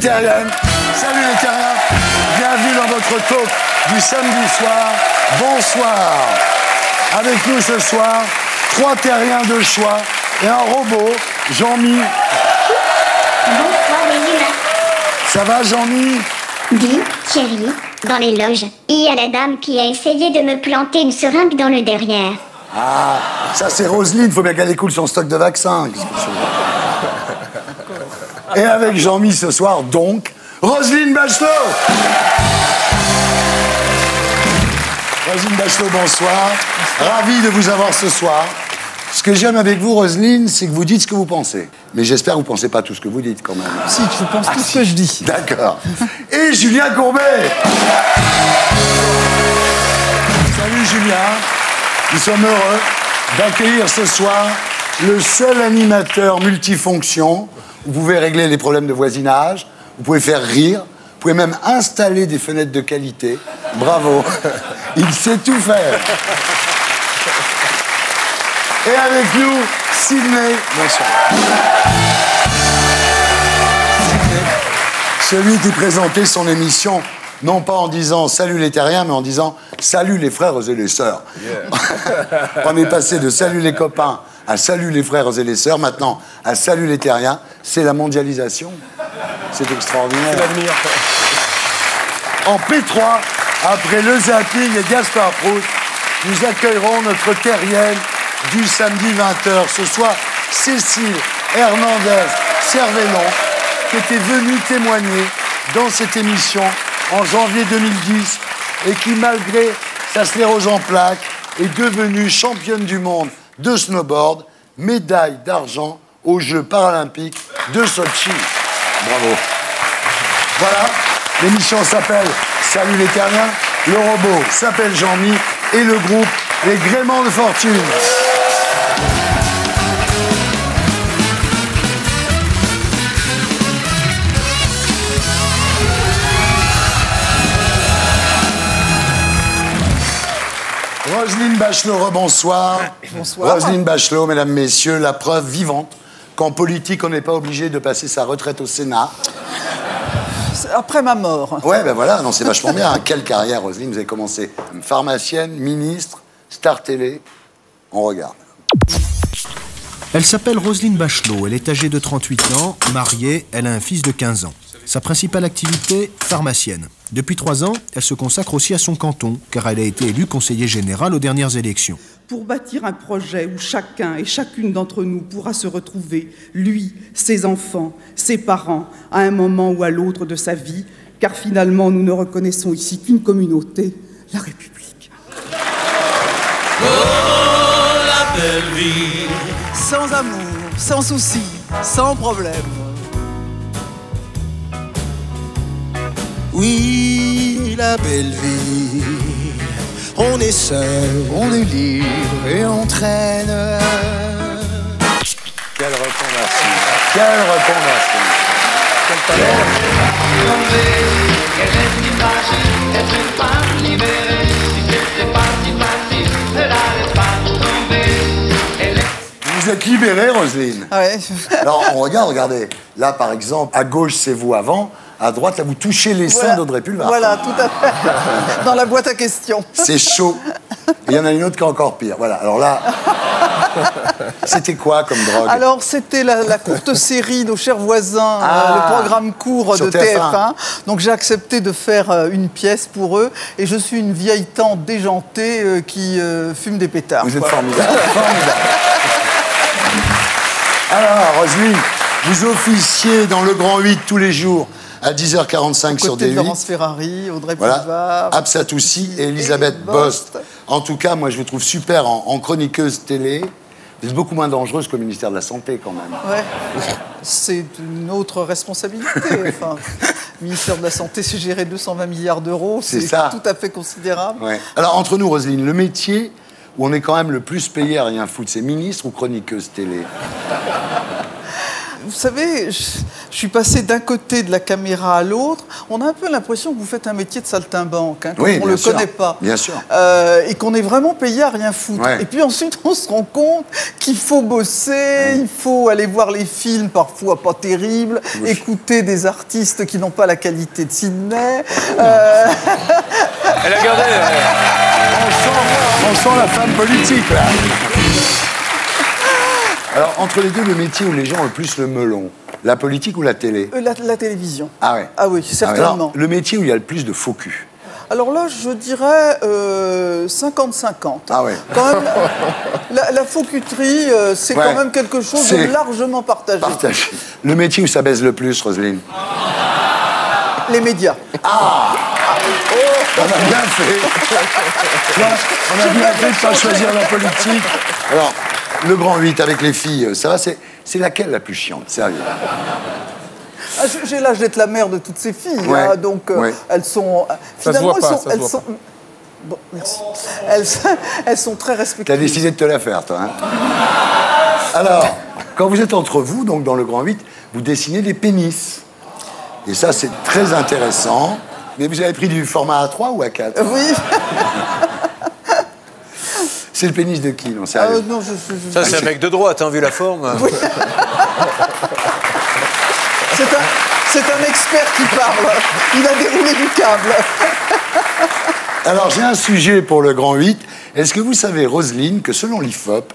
terriennes. Salut les terriens. Bienvenue dans votre talk du samedi soir. Bonsoir. Avec nous ce soir, 3 terriens de choix et un robot, Jean-Mi. Bonsoir les humains. Ça va, Jean-Mi? Dis, chérie, dans les loges, il y a la dame qui a essayé de me planter une seringue dans le derrière. Ah, ça c'est Roselyne, faut bien qu'elle écoule son stock de vaccins. Et avec Jean-Mi ce soir, donc, Roselyne Bachelot. Roselyne Bachelot, bonsoir. Ravi de vous avoir ce soir. Ce que j'aime avec vous, Roselyne, c'est que vous dites ce que vous pensez. Mais j'espère que vous ne pensez pas tout ce que vous dites, quand même. Si, je pense tout ce que je dis. D'accord. Et Julien Courbet. Salut, Julien. Nous sommes heureux d'accueillir ce soir le seul animateur multifonction. Vous pouvez régler les problèmes de voisinage, vous pouvez faire rire, vous pouvez même installer des fenêtres de qualité. Bravo. Il sait tout faire. Et avec nous, Sydney. Bonsoir. Celui qui présentait son émission, non pas en disant « Salut les terriens », mais en disant « Salut les frères et les sœurs ». Yeah. On est passé de « Salut les copains » à « Salut les frères et les sœurs », maintenant à « Salut les terriens ». C'est la mondialisation. C'est extraordinaire. C'est l'avenir. En P3, après le zapping et Gaspard Proust, nous accueillerons notre terrienne du samedi 20h. Ce soir, Cécile Hernandez-Cervellon, qui était venue témoigner dans cette émission en janvier 2010 et qui, malgré sa sclérose en plaques, est devenue championne du monde de snowboard, médaille d'argent aux Jeux paralympiques de Sochi. Bravo. Voilà, l'émission s'appelle Salut les terriens, le robot s'appelle Jean-Mi et le groupe Les Gréments de Fortune. Roselyne Bachelot, rebonsoir. Bonsoir. Roselyne Bachelot, mesdames, messieurs, la preuve vivante qu'en politique, on n'est pas obligé de passer sa retraite au Sénat. Après ma mort. Ouais, ben voilà, non, c'est vachement bien. Quelle carrière, Roselyne. Vous avez commencé pharmacienne, ministre, star télé. On regarde. Elle s'appelle Roselyne Bachelot, elle est âgée de 38 ans, mariée, elle a un fils de 15 ans. Sa principale activité, pharmacienne. Depuis 3 ans, elle se consacre aussi à son canton, car elle a été élue conseiller générale aux dernières élections. Pour bâtir un projet où chacun et chacune d'entre nous pourra se retrouver, lui, ses enfants, ses parents, à un moment ou à l'autre de sa vie, car finalement nous ne reconnaissons ici qu'une communauté, la République. Oh, la belle vie. Sans amour, sans souci, sans problème. Oui, la belle vie. On est seul, on est libre et on traîne. Quelle reconversion. Quelle reconversion. Quel talent. Être une femme libérée, si c'était parti facile, ne la laisse pas tomber. Vous êtes libérée, Roselyne. Ouais. Alors, on regarde, regardez. Là, par exemple, à gauche, c'est vous avant. À droite, là, vous touchez les seins Voilà. d'Audrey Pulvar. Voilà, tout à fait. Dans la boîte à questions. C'est chaud. Et il y en a une autre qui est encore pire. Voilà, alors là... C'était quoi comme drogue? Alors, c'était la courte série Nos chers voisins, Ah, le programme court sur de TF1. TF1. Donc, j'ai accepté de faire une pièce pour eux. Et je suis une vieille tante déjantée qui fume des pétards. Vous êtes quoi. formidable. Formidable. Alors, Roselyne, vous officiez dans le Grand 8 tous les jours à 10h45 sur Côté de D8. Laurence Ferrari, Audrey Voilà, Pulvar, Absatoussi et Elisabeth Bost. En tout cas, moi, je vous trouve super en chroniqueuse télé. Vous êtes beaucoup moins dangereuse qu'au ministère de la Santé, quand même. Ouais. C'est une autre responsabilité. Enfin, le ministère de la Santé, c'est gérer 220 milliards d'euros. C'est C'est ça. tout à fait considérable. Ouais. Alors, entre nous, Roselyne, le métier où on est quand même le plus payé à rien foutre, c'est ministre ou chroniqueuse télé? vous savez, je suis passé d'un côté de la caméra à l'autre. On a un peu l'impression que vous faites un métier de saltimbanque, hein, Oui, qu'on ne le connaît pas. Bien sûr. Et qu'on est vraiment payé à rien foutre. Ouais. Et puis ensuite, on se rend compte qu'il faut bosser, il faut aller voir les films, parfois pas terribles, écouter des artistes qui n'ont pas la qualité de Sydney. Elle a gardé. On sent la femme politique, là. Alors, entre les deux, le métier où les gens ont le plus le melon, la politique ou la télé? La télévision. Ah ouais. Ah oui, certainement. Alors, le métier où il y a le plus de faux cul? Alors là, je dirais 50-50. Ah ouais. Quand même, la faux-cuterie, c'est Ouais. quand même quelque chose de C'est largement partagé. Partagé. Le métier où ça baise le plus, Roselyne? Les médias. On a bien fait. Non, on a bien fait de ne pas choisir la politique. Alors, le grand 8 avec les filles, ça va, c'est laquelle la plus chiante, sérieux? Ah, j'ai l'âge d'être la mère de toutes ces filles, Ouais. hein, donc Ouais. elles sont... Ça se voit pas, ça se elles voit sont... Bon, merci. Elles sont très respectueuses. T'as décidé de te la faire, toi, hein? Alors, quand vous êtes entre vous, donc dans le grand 8, vous dessinez des pénis. Et ça, c'est très intéressant. Mais vous avez pris du format A3 ou A4? Oui. C'est le pénis de qui, non, sérieux? Non, Ça, c'est un mec de droite, hein, vu la forme. Oui. C'est un expert qui parle. Il a déroulé du câble. Alors, j'ai un sujet pour le grand 8. Est-ce que vous savez, Roselyne, que selon l'IFOP,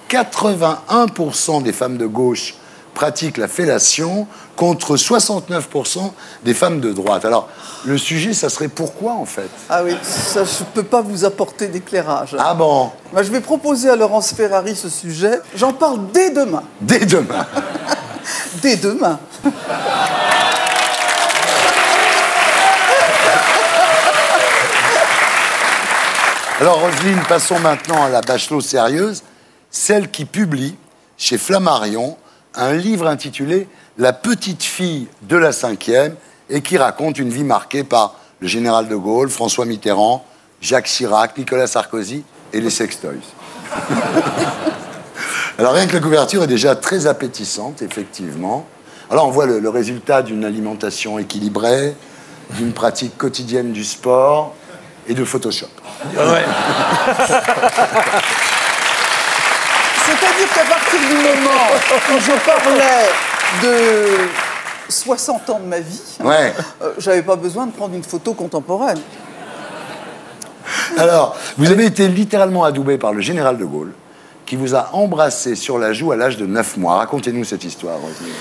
81% des femmes de gauche pratiquent la fellation contre 69% des femmes de droite? Alors, le sujet, ça serait pourquoi, en fait? Ah oui, ça, je ne peux pas vous apporter d'éclairage. Ah bon? Moi, je vais proposer à Laurence Ferrari ce sujet. J'en parle dès demain. Dès demain. Dès demain. Alors, Roselyne, passons maintenant à la Bachelot sérieuse, celle qui publie chez Flammarion un livre intitulé « La petite fille de la 5e » et qui raconte une vie marquée par le général de Gaulle, François Mitterrand, Jacques Chirac, Nicolas Sarkozy et les sextoys. Alors, rien que la couverture est déjà très appétissante, effectivement. Alors, on voit le résultat d'une alimentation équilibrée, d'une pratique quotidienne du sport et de Photoshop. Ouais. C'est-à-dire qu'à partir du moment où je parlais de 60 ans de ma vie, Ouais. j'avais pas besoin de prendre une photo contemporaine. Alors, vous avez été littéralement adoubé par le général de Gaulle, qui vous a embrassé sur la joue à l'âge de 9 mois. Racontez-nous cette histoire, Roselyne.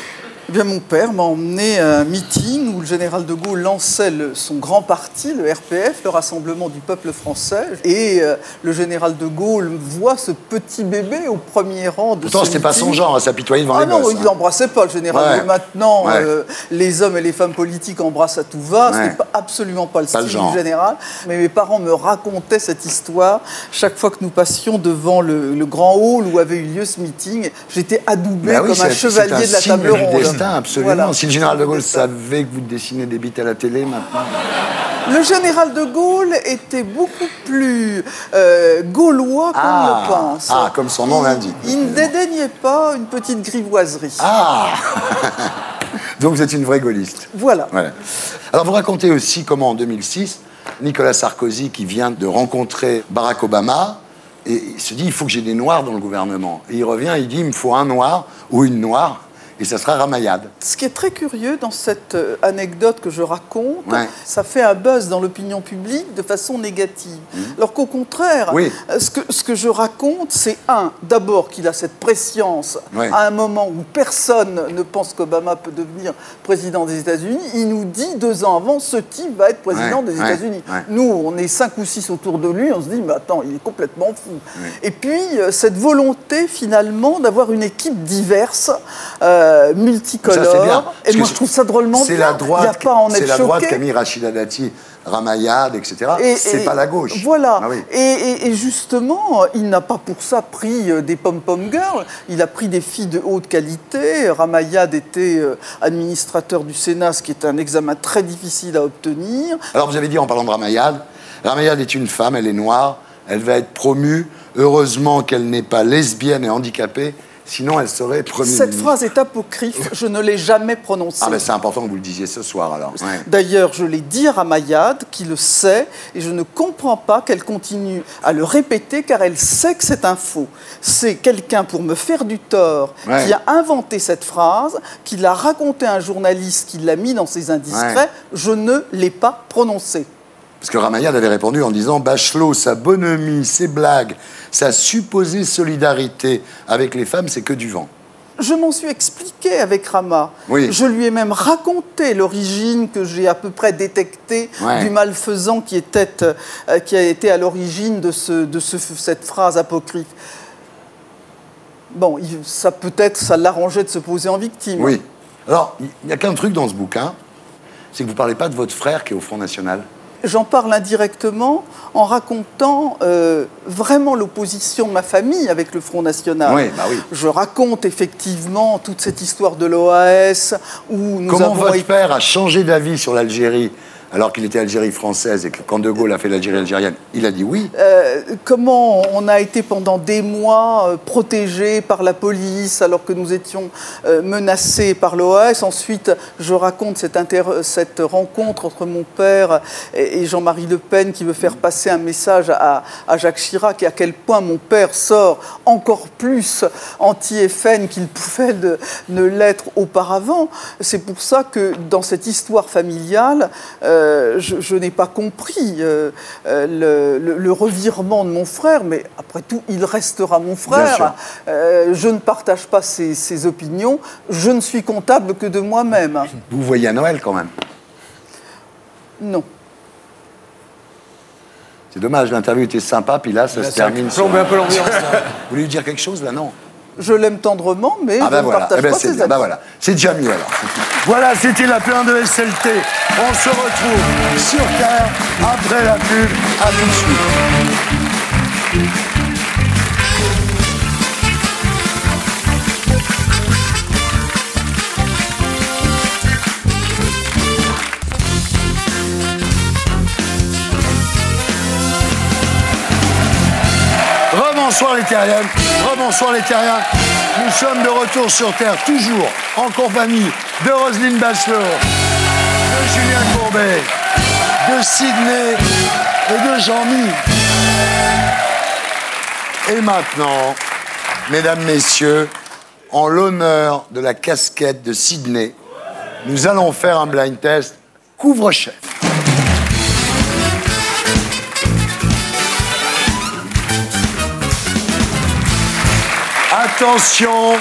Eh bien, mon père m'a emmené à un meeting où le général de Gaulle lançait son grand parti, le RPF, le Rassemblement du peuple français. Et le général de Gaulle voit ce petit bébé au premier rang de Pourtant, ce c'était pas meeting. son genre à s'apitoyer devant les Ah non, gosses. il l'embrassait pas, le général. Ouais. Mais maintenant, Ouais. les hommes et les femmes politiques embrassent à tout va. Ouais. C'était absolument pas le Pas le style genre. du général. Mais mes parents me racontaient cette histoire chaque fois que nous passions devant le grand hall où avait eu lieu ce meeting. J'étais adoubé Bah oui, comme un c'est chevalier de la signe table du ronde. destin, absolument. Voilà. Si le général de Gaulle savait que vous dessinez des bites à la télé maintenant. Le général de Gaulle était beaucoup plus gaulois qu'on Ah. le pense. Ah, comme son nom l'indique. Il ne dédaignait pas une petite grivoiserie. Ah. Donc vous êtes une vraie gaulliste. Voilà. Voilà. Alors vous racontez aussi comment en 2006, Nicolas Sarkozy, qui vient de rencontrer Barack Obama, et il se dit il faut que j'ai des noirs dans le gouvernement. Et il revient, il dit il me faut un noir ou une noire, et ça sera Ramayad. Ce qui est très curieux dans cette anecdote que je raconte, Ouais. ça fait un buzz dans l'opinion publique de façon négative. Alors qu'au contraire, Oui. ce que je raconte, c'est d'abord qu'il a cette prescience Ouais. à un moment où personne ne pense qu'Obama peut devenir président des États-Unis. Il nous dit 2 ans avant, ce type va être président Ouais, des ouais, États-Unis. ouais. Nous, on est 5 ou 6 autour de lui, on se dit, mais attends, il est complètement fou. Et puis, cette volonté, finalement, d'avoir une équipe diverse, multicolore. Ça, c'est bien. Et Parce moi, que je trouve ça drôlement c'est bien. la droite, Il n'y a pas à en être c'est la droite choqué. qui a mis Rachida Dati, Ramayad, etc. C'est pas la gauche. Voilà. Ah oui. Et justement, il n'a pas pour ça pris des pom-pom girls. Il a pris des filles de haute qualité. Ramayad était administrateur du Sénat, ce qui est un examen très difficile à obtenir. Alors vous avez dit en parlant de Ramayad, Ramayad est une femme, elle est noire, elle va être promue. Heureusement qu'elle n'est pas lesbienne et handicapée, Sinon, elle serait Premier Cette ministre. phrase est apocryphe, je ne l'ai jamais prononcée. Ah ben c'est important que vous le disiez ce soir, alors. Ouais. D'ailleurs, je l'ai dit à Ramayad, qui le sait, et je ne comprends pas qu'elle continue à le répéter, car elle sait que c'est un faux. C'est quelqu'un, pour me faire du tort, qui a inventé cette phrase, qui l'a raconté à un journaliste, qui l'a mis dans ses indiscrets. Je ne l'ai pas prononcée. Parce que Ramayad avait répondu en disant « Bachelot, sa bonhomie, ses blagues, sa supposée solidarité avec les femmes, c'est que du vent. » Je m'en suis expliqué avec Rama. Oui. Je lui ai même raconté l'origine que j'ai à peu près détectée du malfaisant qui a été à l'origine de cette phrase apocryphe. Bon, ça peut-être, ça l'arrangeait de se poser en victime. Oui. Alors, il y a qu'un truc dans ce bouquin, c'est que vous ne parlez pas de votre frère qui est au Front National. J'en parle indirectement en racontant vraiment l'opposition de ma famille avec le Front National. Oui, bah oui. Je raconte effectivement toute cette histoire de l'OAS où nous Comment avons votre père a changé d'avis sur l'Algérie alors qu'il était Algérie française et que quand De Gaulle a fait l'Algérie algérienne, il a dit oui. Comment on a été pendant des mois protégés par la police alors que nous étions menacés par l'OAS. Ensuite, je raconte cette rencontre entre mon père et Jean-Marie Le Pen qui veut faire passer un message à Jacques Chirac et à quel point mon père sort encore plus anti-FN qu'il pouvait ne l'être auparavant. C'est pour ça que dans cette histoire familiale, je n'ai pas compris le revirement de mon frère, mais après tout, il restera mon frère. Je ne partage pas ses opinions, je ne suis comptable que de moi-même. Vous voyez à Noël quand même. Non. C'est dommage, l'interview était sympa, puis là, ça se termine. Plomber un peu l'ambiance. Vous voulez lui dire quelque chose, là, non? Je l'aime tendrement, mais je ne partage pas ses avis. Voilà. C'est déjà mieux, alors. Voilà, c'était la P1 de SLT. On se retrouve sur Terre après la pub. À tout de suite. Rebonsoir les Terriens, rebonsoir les Terriens. Nous sommes de retour sur Terre, toujours en compagnie de Roselyne Bachelot, de Julien Courbet, de Sydney et de Jean-Mi. Et maintenant, mesdames, messieurs, en l'honneur de la casquette de Sydney, nous allons faire un blind test couvre-chef. Attention,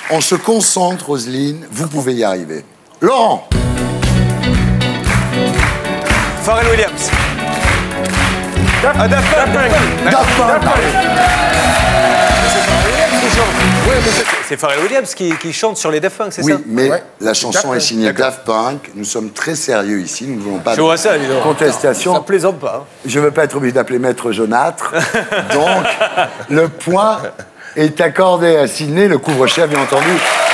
on se concentre, Roselyne, vous pouvez y arriver. Laurent. Pharrell Williams. Daft Punk. C'est Pharrell Williams qui chante sur les Daft Punk, c'est ça? Oui, mais la chanson est signée Daft Punk. Nous sommes très sérieux ici, nous ne voulons pas de contestation. Ça plaisante pas. Je ne veux pas être obligé d'appeler Maître Jaunâtre. Donc, le point est accordé à Sydney, le couvre-chef, bien entendu.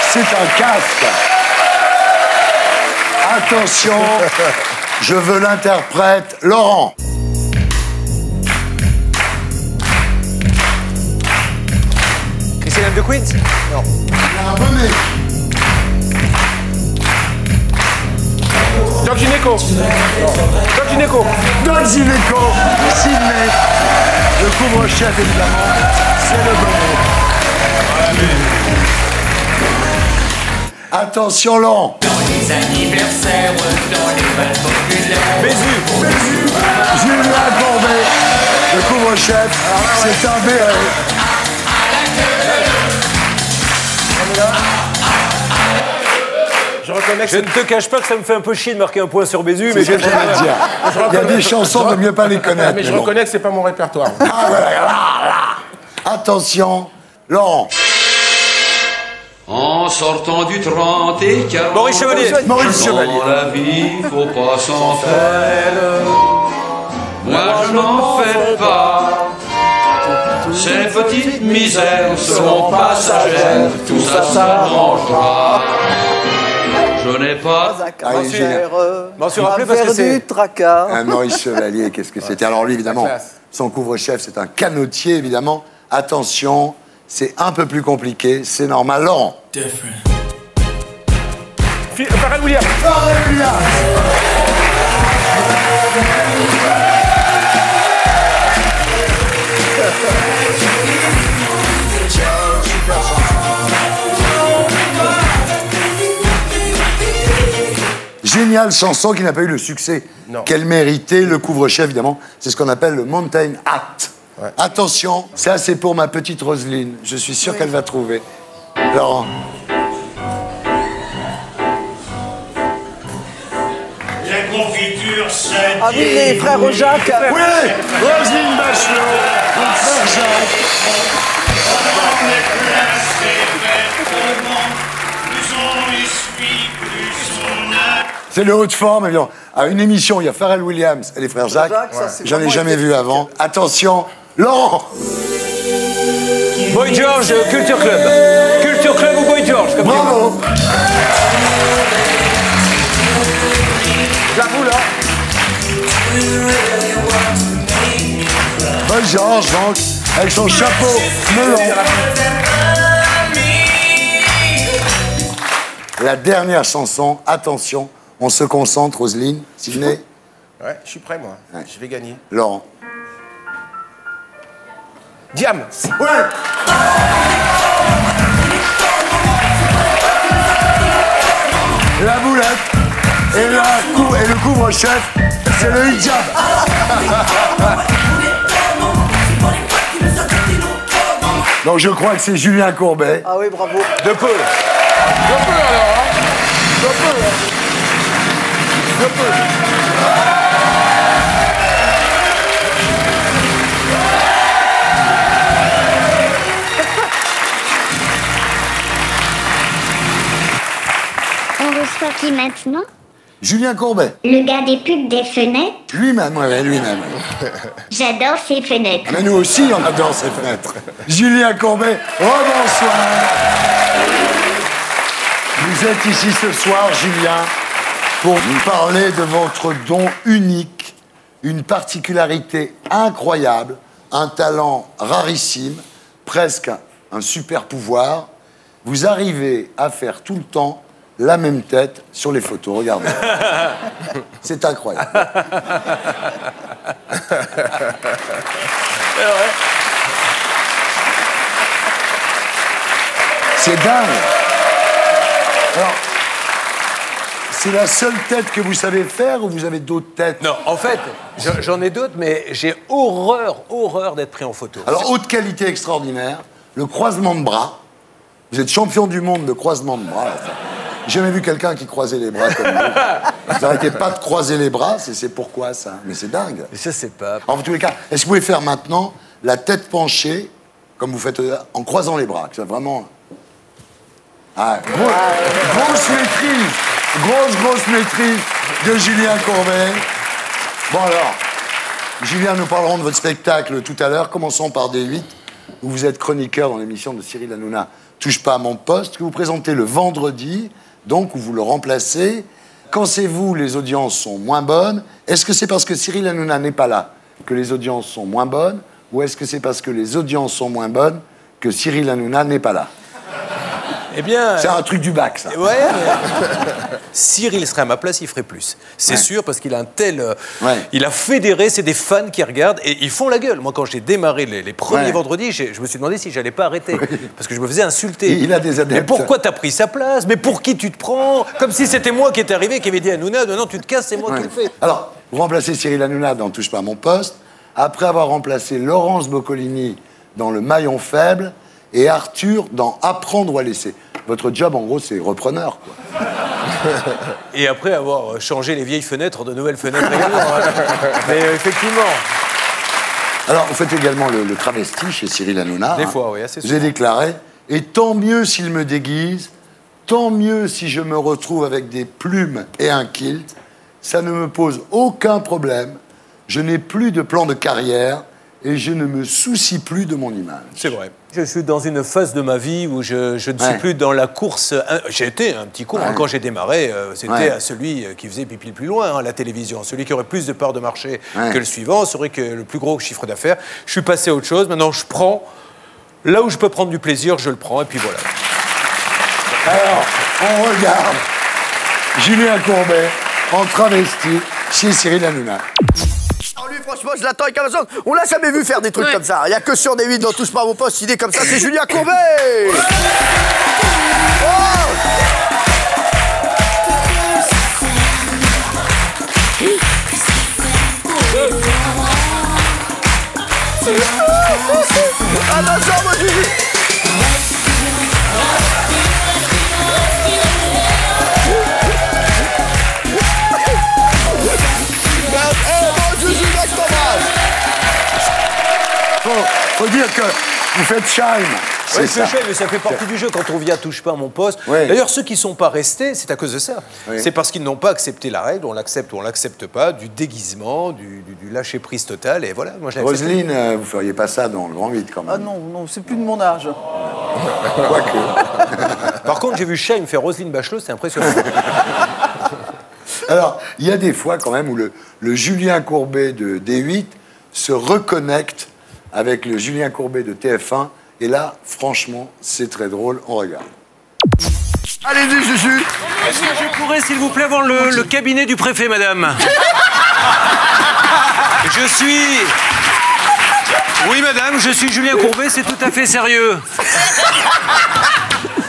C'est un casque. Attention, je veux l'interprète Laurent. Christine de Queens? Non. Il y a un bonnet. Doc Gineco. Doc Gineco. Doc Gineco. Sydney. Le couvre-chef, évidemment, c'est le bonnet. Attention, Laurent. Dans les anniversaires, dans les balles populaires. Bézu. Julien Courbet. Le couvre-chef, c'est un béret. Je ne te cache pas que ça me fait un peu chier de marquer un point sur Bézu, mais C'est ce que j'allais dire. Il y a des chansons, il vaut mieux pas les connaître. Mais je reconnais que c'est pas mon répertoire. Ah, voilà. Attention, Laurent. En sortant du 30 et 40. Maurice Chevalier. Maurice Chevalier. Dans la vie, faut pas s'en faire. Moi, je n'en fais pas. Ces petites misères seront passagères. Tout ça s'arrangera. Je n'ai pas Un caractère, M'en suis rappelé parce que c'est du tracas. Un Maurice Chevalier, qu'est-ce que c'était? Alors lui, évidemment, son couvre-chef, c'est un canotier, évidemment. Attention, c'est un peu plus compliqué, c'est normal. Laurent. Pharrell Williams. Pharrell Williams. Géniale chanson qui n'a pas eu le succès qu'elle méritait. Le couvre-chef, évidemment, c'est ce qu'on appelle le Mountain Hat. Ouais. Attention, ça c'est pour ma petite Roselyne. Je suis sûr qu'elle va trouver. Laurent. La confiture, c'est... Ah oui, les frères Jacques. Oui, Roselyne Bachelot, mon frère Jacques. C'est le haut de forme, évidemment. À une émission, il y a Pharrell Williams et les frères Jacques. J'en ai jamais vu avant. Attention, Laurent. Boy George, Culture Club. Culture Club ou Boy George, comme bravo. J'avoue, là. Boy George, donc, avec son chapeau melon. La dernière chanson, attention, on se concentre, Roselyne, Sidney. Ouais, je suis prêt, moi. Ouais. Je vais gagner. Laurent. Diam. Ouais. La boulette et le couvre-chef, c'est le hijab. Donc je crois que c'est Julien Courbet. Ah oui, bravo. De peu. Alors, hein. De peu. On reçoit qui maintenant? Julien Courbet. Le gars des pubs des fenêtres? Lui-même, ouais, lui-même. J'adore ces fenêtres. Mais nous aussi, on adore ces fenêtres. Julien Courbet, bonsoir. Vous êtes ici ce soir, Julien, pour nous parler de votre don unique, une particularité incroyable, un talent rarissime, presque un super pouvoir. Vous arrivez à faire tout le temps la même tête sur les photos, regardez. C'est incroyable. C'est dingue. Alors, c'est la seule tête que vous savez faire ou vous avez d'autres têtes? Non, en fait, j'en ai d'autres, mais j'ai horreur d'être pris en photo. Alors, haute qualité extraordinaire, le croisement de bras. Vous êtes champion du monde de croisement de bras. J'ai jamais vu quelqu'un qui croisait les bras comme vous. Vous n'arrêtez pas de croiser les bras, c'est pourquoi ça? Mais c'est dingue. Mais ça, c'est pas... En tous les cas, est-ce que vous pouvez faire maintenant la tête penchée, comme vous faites en croisant les bras, que c'est vraiment... Ah, grosse maîtrise, grosse maîtrise de Julien Courbet. Bon alors, Julien, nous parlerons de votre spectacle tout à l'heure. Commençons par D8, où vous êtes chroniqueur dans l'émission de Cyril Hanouna, Touche pas à mon poste, que vous présentez le vendredi, donc où vous le remplacez. Pensez-vous les audiences sont moins bonnes? Est-ce que c'est parce que Cyril Hanouna n'est pas là que les audiences sont moins bonnes? Ou est-ce que c'est parce que les audiences sont moins bonnes que Cyril Hanouna n'est pas là? Eh bien... C'est un truc du bac, ça. Ouais, mais... Cyril serait à ma place, il ferait plus. C'est sûr, parce qu'il a un tel... Il a fédéré, c'est des fans qui regardent, et ils font la gueule. Moi, quand j'ai démarré les premiers vendredis, je me suis demandé si j'allais pas arrêter. Parce que je me faisais insulter. Il a des adeptes. Mais pourquoi t'as pris sa place? Mais pour qui tu te prends? Comme si c'était moi qui étais arrivé, qui avait dit à Hanouna, non, tu te casses, c'est moi qui le fais. Alors, vous remplacez Cyril Hanouna dans Touche pas à mon poste, après avoir remplacé Laurence Boccolini dans Le Maillon Faible, et Arthur dans Apprendre ou à laisser. Votre job, en gros, c'est repreneur, quoi. Et après avoir changé les vieilles fenêtres de nouvelles fenêtres également. Mais effectivement. Alors, vous faites également le travesti chez Cyril Hanouna. Des fois, oui, assez souvent. Vous avez déclaré « Et tant mieux s'il me déguise, tant mieux si je me retrouve avec des plumes et un kilt. Ça ne me pose aucun problème. Je n'ai plus de plan de carrière et je ne me soucie plus de mon image. » C'est vrai. Je suis dans une phase de ma vie où je ne suis plus dans la course. J'ai été un petit con. Quand j'ai démarré, c'était à celui qui faisait pipi le plus loin, la télévision. Celui qui aurait plus de part de marché que le suivant, serait que le plus gros chiffre d'affaires. Je suis passé à autre chose. Maintenant, je prends Là où je peux prendre du plaisir, je le prends, et puis voilà. Alors, on regarde Julien Courbet en travesti chez Cyril Hanouna. Lui, franchement, je l'attends avec impatience. On l'a jamais vu faire des trucs comme ça. Il n'y a que sur des 8 dans Touche pas à mon poste, idée comme ça, c'est Julien Courbet. Attention, mon Juju. Faut dire que vous faites shine. Oui, c'est ça. Mais ça fait partie du jeu quand on vient touche pas à mon poste. Oui. D'ailleurs, ceux qui ne sont pas restés, c'est à cause de ça. Oui. C'est parce qu'ils n'ont pas accepté la règle, on l'accepte ou on l'accepte pas, du déguisement, du lâcher-prise total, et voilà. Moi, Roselyne, vous feriez pas ça dans le grand vide quand même. Ah non, non, c'est plus de mon âge. Quoique. Par contre, j'ai vu Chaim faire Roselyne Bachelot, c'est impressionnant. Alors, il y a des fois quand même où le Julien Courbet de D8 se reconnecte avec le Julien Courbet de TF1. Et là, franchement, c'est très drôle. On regarde. Allez-y, Juju. Est-ce que je pourrais, s'il vous plaît, voir le cabinet du préfet, madame? Je suis... Oui, madame, je suis Julien Courbet, c'est tout à fait sérieux.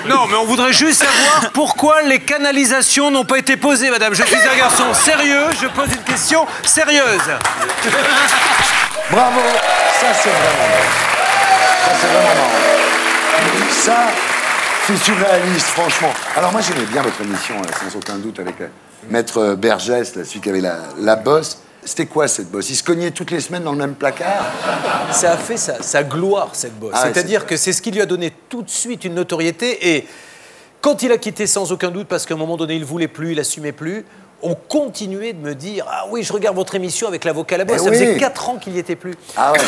Non, mais on voudrait juste savoir pourquoi les canalisations n'ont pas été posées, madame. Je suis un garçon sérieux, je pose une question sérieuse. Bravo, ça c'est vraiment bon. Ça c'est vraiment marrant. Ça, c'est surréaliste, franchement. Alors moi j'aimais bien votre émission, sans aucun doute, avec Maître Bergès, celui qui avait la bosse. C'était quoi cette bosse? Il se cognait toutes les semaines dans le même placard? Ça a fait sa gloire, cette bosse. Ah, c'est-à-dire que c'est ce qui lui a donné tout de suite une notoriété. Et quand il a quitté sans aucun doute, parce qu'à un moment donné, il ne voulait plus, il n'assumait plus, on continuait de me dire « Ah oui, je regarde votre émission avec l'avocat à la bosse. » Ça faisait 4 ans qu'il n'y était plus. Ah ouais.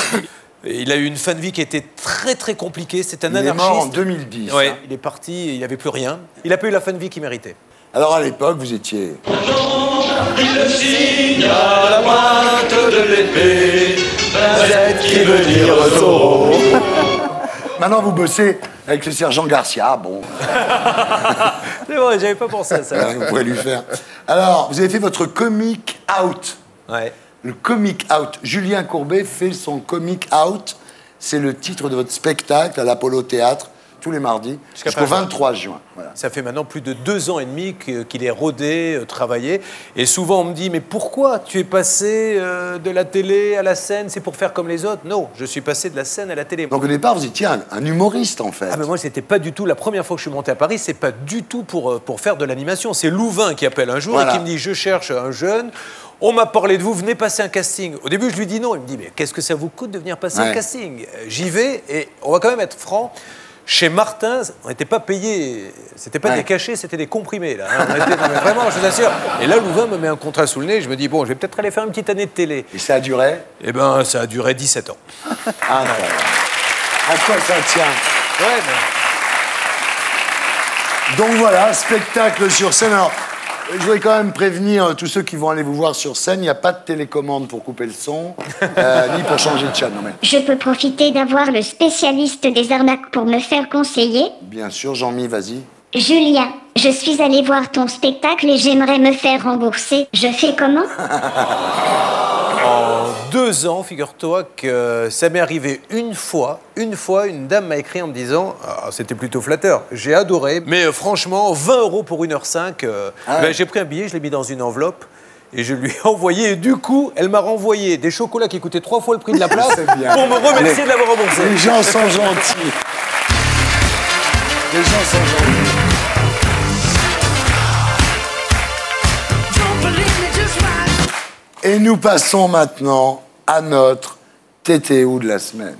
Et il a eu une fin de vie qui était très très compliquée. C'est un anarchiste. Il est mort en 2010. Ouais, il est parti, il n'avait plus rien. Il n'a pas eu la fin de vie qu'il méritait. Alors à l'époque, vous étiez... Il signe à la pointe de l'épée, qui veut dire taureau. Maintenant, vous bossez avec le sergent Garcia, bon. C'est vrai, j'avais pas pensé à ça. Vous pourrez lui faire. Alors, vous avez fait votre coming out. Ouais. Le coming out. Julien Courbet fait son coming out. C'est le titre de votre spectacle à l'Apollo Théâtre, tous les mardis, jusqu'au 23 juin. Voilà. Ça fait maintenant plus de 2 ans et demi qu'il est rodé, travaillé. Et souvent, on me dit, mais pourquoi tu es passé de la télé à la scène? C'est pour faire comme les autres? Non, je suis passé de la scène à la télé. Donc au départ, vous étiez un humoriste, en fait. Ah, mais moi, c'était pas du tout... La première fois que je suis monté à Paris, c'est pas du tout pour faire de l'animation. C'est Louvain qui appelle un jour et qui me dit, je cherche un jeune... On m'a parlé de vous, venez passer un casting. Au début, je lui dis non. Il me dit, mais qu'est-ce que ça vous coûte de venir passer un casting? J'y vais et on va quand même être franc. Chez Martin, on n'était pas payé. C'était pas des cachets, c'était des comprimés. Là. On était, non, mais vraiment, je vous assure. Et là, Louvain me met un contrat sous le nez. Je me dis, bon, je vais peut-être aller faire une petite année de télé. Et ça a duré? Eh bien, ça a duré 17 ans. Ah, non. À quoi ça tient? Ouais, mais... Donc voilà, spectacle sur scène. Alors, je voudrais quand même prévenir tous ceux qui vont aller vous voir sur scène, il n'y a pas de télécommande pour couper le son, ni pour changer de chaîne. Non, mais... Je peux profiter d'avoir le spécialiste des arnaques pour me faire conseiller? Bien sûr, Jean-Mi, vas-y. Julien, je suis allé voir ton spectacle et j'aimerais me faire rembourser. Je fais comment? En 2 ans, figure-toi que ça m'est arrivé une fois, une dame m'a écrit en me disant, c'était plutôt flatteur, j'ai adoré, mais franchement, 20 € pour 1h05, j'ai pris un billet, je l'ai mis dans une enveloppe et je lui ai envoyé, et du coup, elle m'a renvoyé des chocolats qui coûtaient 3 fois le prix de la place pour me remercier de l'avoir remboursé. Les gens sont gentils. Les gens sont gentils. Et nous passons maintenant à notre TTO de la semaine.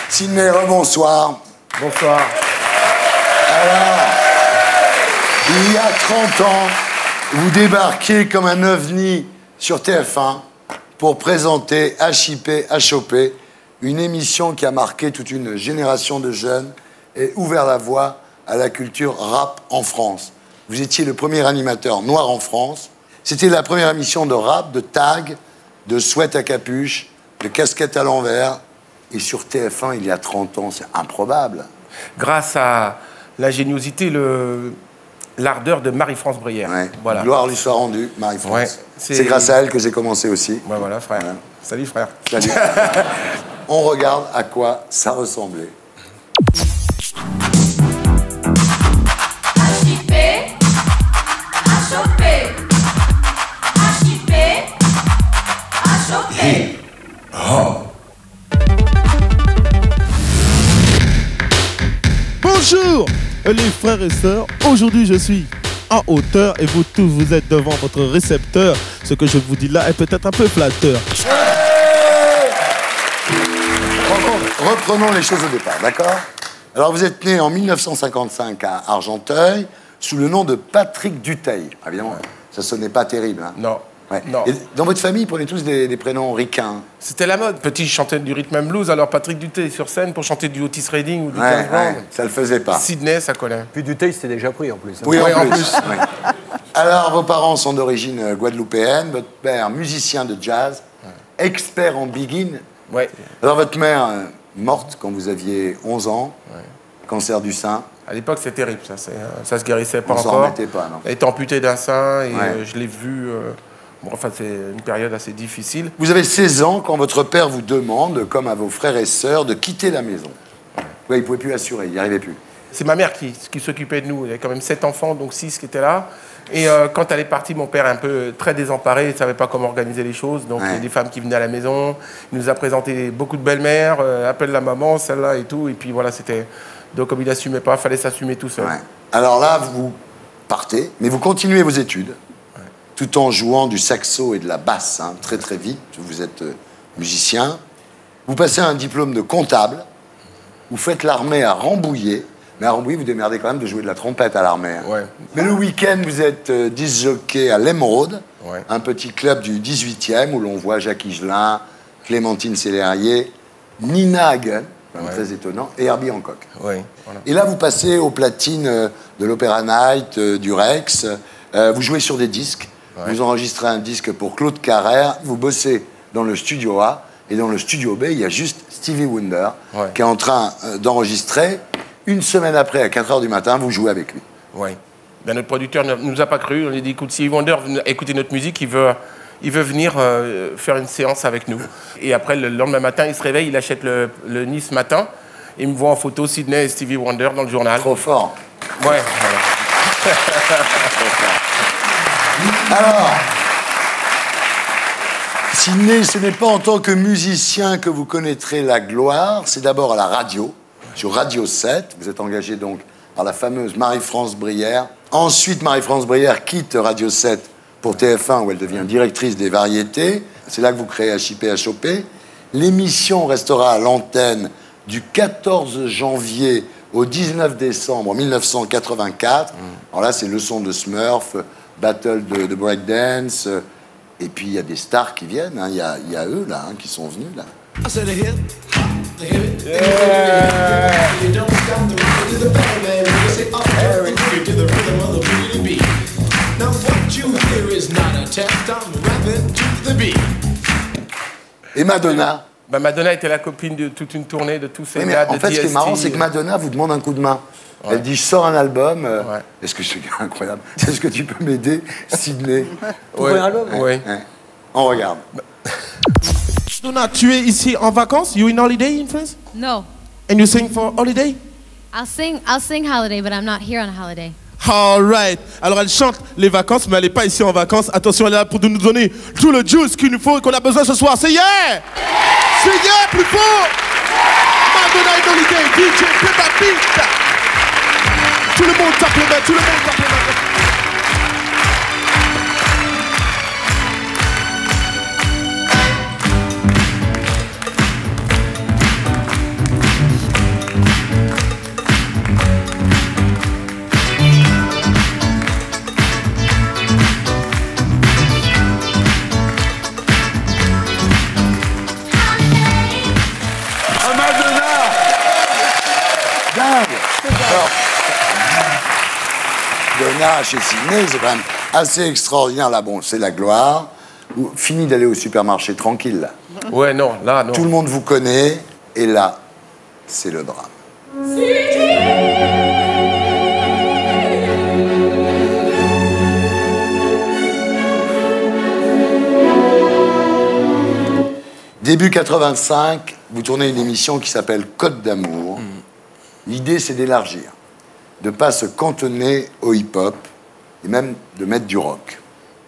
Sidney, rebonsoir. Bonsoir. Alors, il y a 30 ans, vous débarquez comme un ovni sur TF1 pour présenter HIP, une émission qui a marqué toute une génération de jeunes et ouvert la voie à la culture rap en France. Vous étiez le premier animateur noir en France C'était la première émission de rap, de tag, de sweat à capuche, de casquette à l'envers. Et sur TF1, il y a 30 ans, c'est improbable. Grâce à l'ingéniosité, l'ardeur de Marie-France Brière. Ouais. Voilà. Gloire lui soit rendue, Marie-France. Ouais, c'est grâce à elle que j'ai commencé aussi. Ouais, voilà, frère. Ouais. Salut, frère. Salut. On regarde à quoi ça ressemblait. Oh. Bonjour les frères et sœurs, aujourd'hui je suis en hauteur et vous tous vous êtes devant votre récepteur. Ce que je vous dis là est peut-être un peu flatteur. Reprenons les choses au départ, d'accord? Alors vous êtes né en 1955 à Argenteuil sous le nom de Patrick Dutheil. Évidemment, ça sonnait pas terrible. Hein. Non. Ouais. Non. Et dans votre famille, ils prenaient tous des prénoms ricains. C'était la mode. Petit, je chantais du rhythm and blues, alors Patrick Dutheil sur scène pour chanter du Otis Redding ou du James Brown. Ça le faisait pas. Sydney, ça collait. Puis Dutheil, c'était déjà pris en plus. Oui, en plus. Ouais. Alors, vos parents sont d'origine guadeloupéenne. Votre père, musicien de jazz, expert en begin. Ouais. Alors, votre mère, morte quand vous aviez 11 ans, cancer du sein. À l'époque, c'était terrible, ça se guérissait pas On s'en encore. remettait pas, non. Elle était amputée d'un sein et je l'ai vu. Bon, enfin, c'est une période assez difficile. Vous avez 16 ans quand votre père vous demande, comme à vos frères et sœurs, de quitter la maison. Ouais, il ne pouvait plus assurer, il n'y arrivait plus. C'est ma mère qui s'occupait de nous. Il y avait quand même 7 enfants, donc 6 qui étaient là. Et quand elle est partie, mon père est un peu très désemparé, il ne savait pas comment organiser les choses. Donc il y a des femmes qui venaient à la maison. Il nous a présenté beaucoup de belles-mères, appelle la maman, celle-là et tout. Et puis voilà, c'était... Donc comme il n'assumait pas, il fallait s'assumer tout seul. Ouais. Alors là, vous partez, mais vous continuez vos études, tout en jouant du saxo et de la basse, hein, très très vite. Vous êtes musicien. Vous passez un diplôme de comptable. Vous faites l'armée à Rambouillet. Mais à Rambouillet, vous démerdez quand même de jouer de la trompette à l'armée. Hein. Ouais. Mais le week-end, vous êtes disc jockey à l'Émeraude, un petit club du 18e où l'on voit Jacques Higelin, Clémentine Célérier, Nina Hagen, très étonnant, et Herbie Hancock. Ouais, voilà. Et là, vous passez aux platines de l'Opéra Night, du Rex. Vous jouez sur des disques. Vous enregistrez un disque pour Claude Carrère. Vous bossez dans le studio A. Et dans le studio B, il y a juste Stevie Wonder qui est en train d'enregistrer. Une semaine après, à 4h du matin, vous jouez avec lui. Oui. Ben, notre producteur ne nous a pas cru. On lui a dit, écoute, Stevie Wonder, écoutez notre musique, il veut venir faire une séance avec nous. Et après, le lendemain matin, il se réveille, il achète le Nice Matin. Et il me voit en photo Sydney et Stevie Wonder dans le journal. Trop fort. Ouais. Alors, Sydney, ce n'est pas en tant que musicien que vous connaîtrez la gloire, c'est d'abord à la radio, sur Radio 7. Vous êtes engagé donc par la fameuse Marie-France Brière. Ensuite, Marie-France Brière quitte Radio 7 pour TF1, où elle devient directrice des variétés. C'est là que vous créez HIP-HOP. L'émission restera à l'antenne du 14 janvier au 19 décembre 1984. Alors là, c'est leçon de Smurf, battle de breakdance. Et puis, il y a des stars qui viennent. Hein. Il y a eux, là, qui sont venus, là. Et Madonna. Bah, Madonna était la copine de toute une tournée de tous ces gars de en fait, ce qui est marrant, c'est que Madonna vous demande un coup de main. Elle dit, je sors un album. Est-ce que c'est incroyable? Est-ce que tu peux m'aider, Sydney? Pour un album? Oui. On regarde. Madonna, tu es ici en vacances? You in holiday in France? No. And you sing for holiday? I'll sing holiday, but I'm not here on a holiday. All right. Alors elle chante les vacances, mais elle n'est pas ici en vacances. Attention, elle est là pour nous donner tout le juice qu'il nous faut et qu'on a besoin ce soir. C'est yeah! C'est yeah, plus fort! Madonna est holiday, DJ, Peppa Beat. Tout le monde tape les mains, tout le monde tape les mains. Madonna, chez Sydney, c'est quand même assez extraordinaire. Là, bon, c'est la gloire. Fini d'aller au supermarché tranquille, là. Ouais, non, là, non. Tout le monde vous connaît, et là, c'est le drame. Début 85, vous tournez une émission qui s'appelle Côte d'amour. L'idée, c'est d'élargir, de ne pas se cantonner au hip-hop, et même de mettre du rock.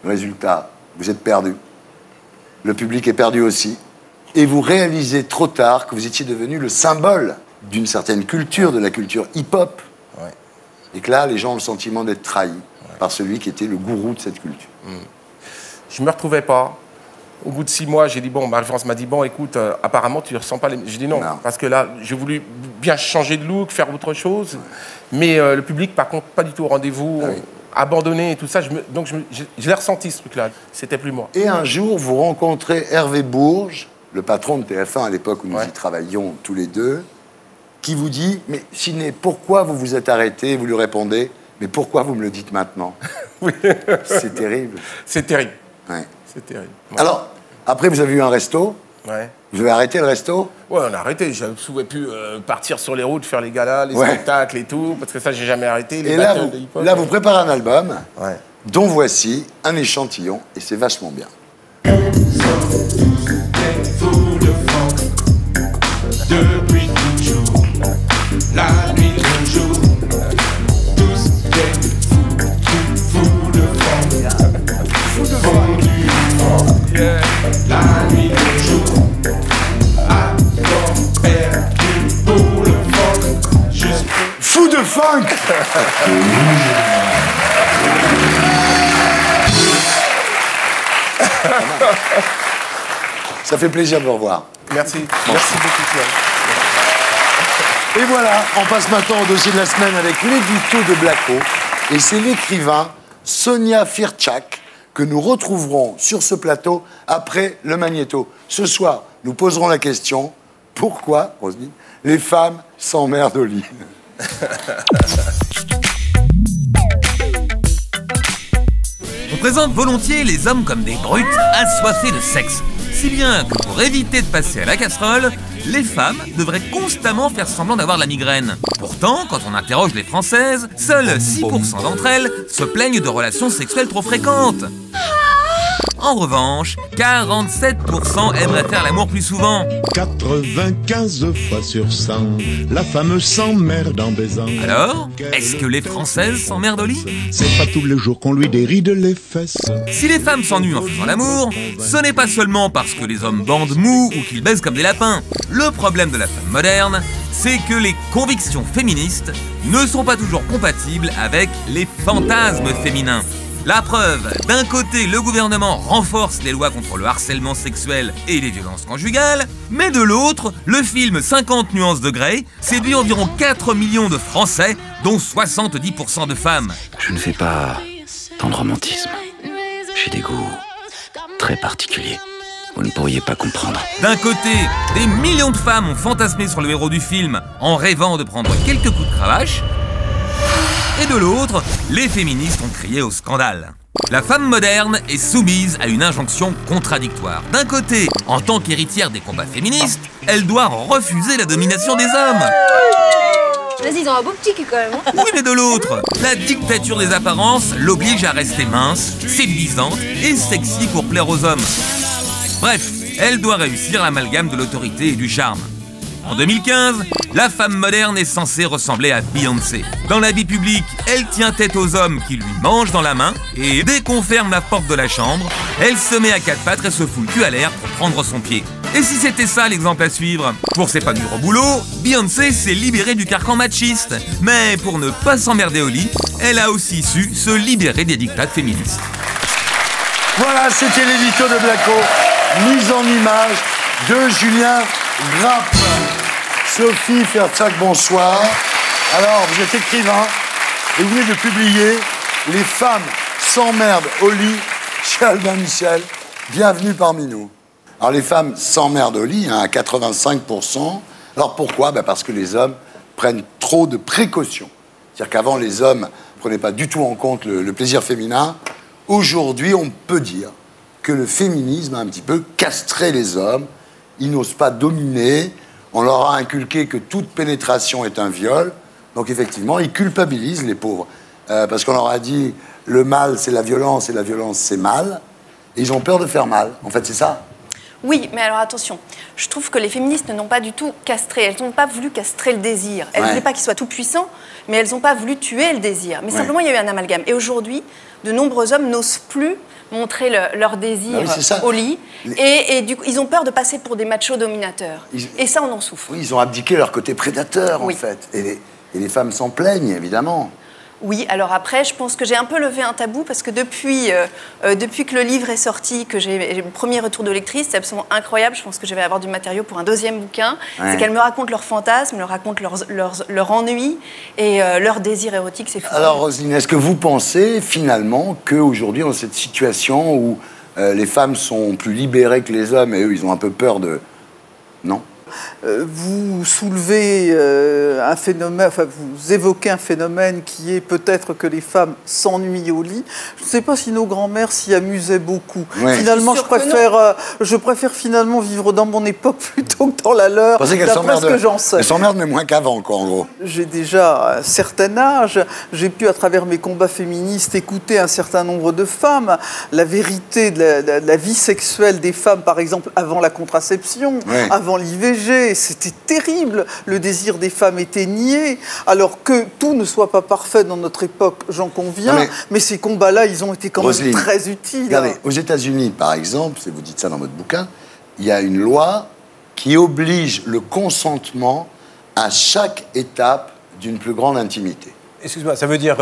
Résultat, vous êtes perdu. Le public est perdu aussi. Et vous réalisez trop tard que vous étiez devenu le symbole d'une certaine culture, de la culture hip-hop. Ouais. Et que là, les gens ont le sentiment d'être trahis par celui qui était le gourou de cette culture. Je ne me retrouvais pas. Au bout de 6 mois, j'ai dit, bon, Marie-France m'a dit, bon, écoute, apparemment, tu ne ressens pas les... J'ai dit non, parce que là, j'ai voulu bien changer de look, faire autre chose. Mais le public, par contre, pas du tout au rendez-vous, abandonné et tout ça. Donc, je l'ai ressenti, ce truc-là. C'était plus moi. Et un jour, vous rencontrez Hervé Bourges, le patron de TF1 à l'époque où nous y travaillions tous les deux, qui vous dit, mais Sidney, pourquoi vous vous êtes arrêté? Vous lui répondez, mais pourquoi vous me le dites maintenant? Oui. C'est terrible. C'est terrible. Ouais. C'est terrible. Ouais. Alors, après, vous avez eu un resto. Ouais. Vous avez arrêté le resto? Ouais, on a arrêté. Je ne pouvais plus partir sur les routes, faire les galas, les spectacles et tout, parce que ça, j'ai jamais arrêté. Les et là, vous préparez un album, dont voici un échantillon, et c'est vachement bien. Depuis toujours, la nuit, le jour, tous des fous de fond du fond, la nuit, le jour, avant perdu pour le fond, fou de funk. Ça fait plaisir de vous revoir. Merci. Merci beaucoup, Pierre. Et voilà, on passe maintenant au dossier de la semaine avec l'édito de Blacko. Et c'est l'écrivain Sonia Firtchak que nous retrouverons sur ce plateau après le magnéto. Ce soir, nous poserons la question, pourquoi, Roselyne, les femmes s'emmerdent au lit? On présente volontiers les hommes comme des brutes assoiffés de sexe. Si bien que pour éviter de passer à la casserole, les femmes devraient constamment faire semblant d'avoir la migraine. Pourtant, quand on interroge les Françaises, seuls 6% d'entre elles se plaignent de relations sexuelles trop fréquentes. En revanche, 47% aimeraient faire l'amour plus souvent. 95 fois sur 100, la femme s'emmerde en baisant. Alors, est-ce que les Françaises s'emmerdent au lit? C'est pas tous les jours qu'on lui déride les fesses. Si les femmes s'ennuient en faisant l'amour, ce n'est pas seulement parce que les hommes bandent mou ou qu'ils baisent comme des lapins. Le problème de la femme moderne, c'est que les convictions féministes ne sont pas toujours compatibles avec les fantasmes féminins. La preuve, d'un côté, le gouvernement renforce les lois contre le harcèlement sexuel et les violences conjugales, mais de l'autre, le film 50 nuances de Grey séduit environ 4 millions de Français, dont 70% de femmes. Je ne fais pas tant de romantisme. J'ai des goûts très particuliers. Vous ne pourriez pas comprendre. D'un côté, des millions de femmes ont fantasmé sur le héros du film en rêvant de prendre quelques coups de cravache. Et de l'autre, les féministes ont crié au scandale. La femme moderne est soumise à une injonction contradictoire. D'un côté, en tant qu'héritière des combats féministes, elle doit refuser la domination des hommes. Vas-y, ils ont un beau petit cul quand même. Oui, mais de l'autre, la dictature des apparences l'oblige à rester mince, séduisante et sexy pour plaire aux hommes. Bref, elle doit réussir l'amalgame de l'autorité et du charme. En 2015, la femme moderne est censée ressembler à Beyoncé. Dans la vie publique, elle tient tête aux hommes qui lui mangent dans la main et dès qu'on ferme la porte de la chambre, elle se met à quatre pattes et se fout le cul à l'air pour prendre son pied. Et si c'était ça l'exemple à suivre? Pour s'épanouir au boulot, Beyoncé s'est libérée du carcan machiste. Mais pour ne pas s'emmerder au lit, elle a aussi su se libérer des dictats féministes. Voilà, c'était l'édito de Blacko, mise en image de Julien Grappe. Sophie Firtchak, bonsoir. Alors, vous êtes écrivain et vous venez de publier « Les femmes s'emmerdent au lit » chez Albin Michel. Bienvenue parmi nous. Alors, les femmes s'emmerdent au lit, hein, à 85%. Alors, pourquoi? Parce que les hommes prennent trop de précautions. C'est-à-dire qu'avant, les hommes prenez pas du tout en compte le plaisir féminin. Aujourd'hui, on peut dire que le féminisme a un petit peu castré les hommes. Ils n'osent pas dominer. On leur a inculqué que toute pénétration est un viol. Donc effectivement, ils culpabilisent les pauvres. Parce qu'on leur a dit, le mal, c'est la violence, et la violence, c'est mal. Et ils ont peur de faire mal. En fait, c'est ça. Oui, mais alors attention, je trouve que les féministes n'ont pas du tout castré, elles n'ont pas voulu castrer le désir. Elles ne voulaient pas qu'il soit tout puissant, mais elles n'ont pas voulu tuer le désir. Mais simplement, il y a eu un amalgame. Et aujourd'hui, de nombreux hommes n'osent plus montrer leur désir au lit. Et du coup, ils ont peur de passer pour des machos dominateurs. Et ça, on en souffre. Oui, ils ont abdiqué leur côté prédateur, en fait. Et les femmes s'en plaignent, évidemment. Oui, alors après, je pense que j'ai un peu levé un tabou parce que depuis que le livre est sorti, que j'ai le premier retour de lectrice, c'est absolument incroyable. Je pense que je vais avoir du matériau pour un deuxième bouquin. C'est qu'elles me racontent leurs fantasmes, leur racontent leur ennui et leur désir érotique. C'est fou. Alors, Roselyne, est-ce que vous pensez finalement qu'aujourd'hui, dans cette situation où les femmes sont plus libérées que les hommes et eux, ils ont un peu peur de... Non ? Vous soulevez un phénomène, enfin vous évoquez un phénomène qui est peut-être que les femmes s'ennuient au lit. Je ne sais pas si nos grands-mères s'y amusaient beaucoup. Ouais. Finalement, je préfère finalement vivre dans mon époque plutôt que dans la leur, d'après ce que j'en sais. Elles s'emmerdent, mais moins qu'avant, quoi, en gros. J'ai déjà un certain âge, j'ai pu, à travers mes combats féministes, écouter un certain nombre de femmes. La vérité de la vie sexuelle des femmes, par exemple, avant la contraception, avant l'IVG, c'était terrible. Le désir des femmes était nié. Alors que tout ne soit pas parfait dans notre époque, j'en conviens, mais ces combats-là, ils ont été quand même très utiles. Regardez, aux États-Unis, par exemple, si vous dites ça dans votre bouquin, il y a une loi qui oblige le consentement à chaque étape d'une plus grande intimité. Excuse-moi, ça veut dire,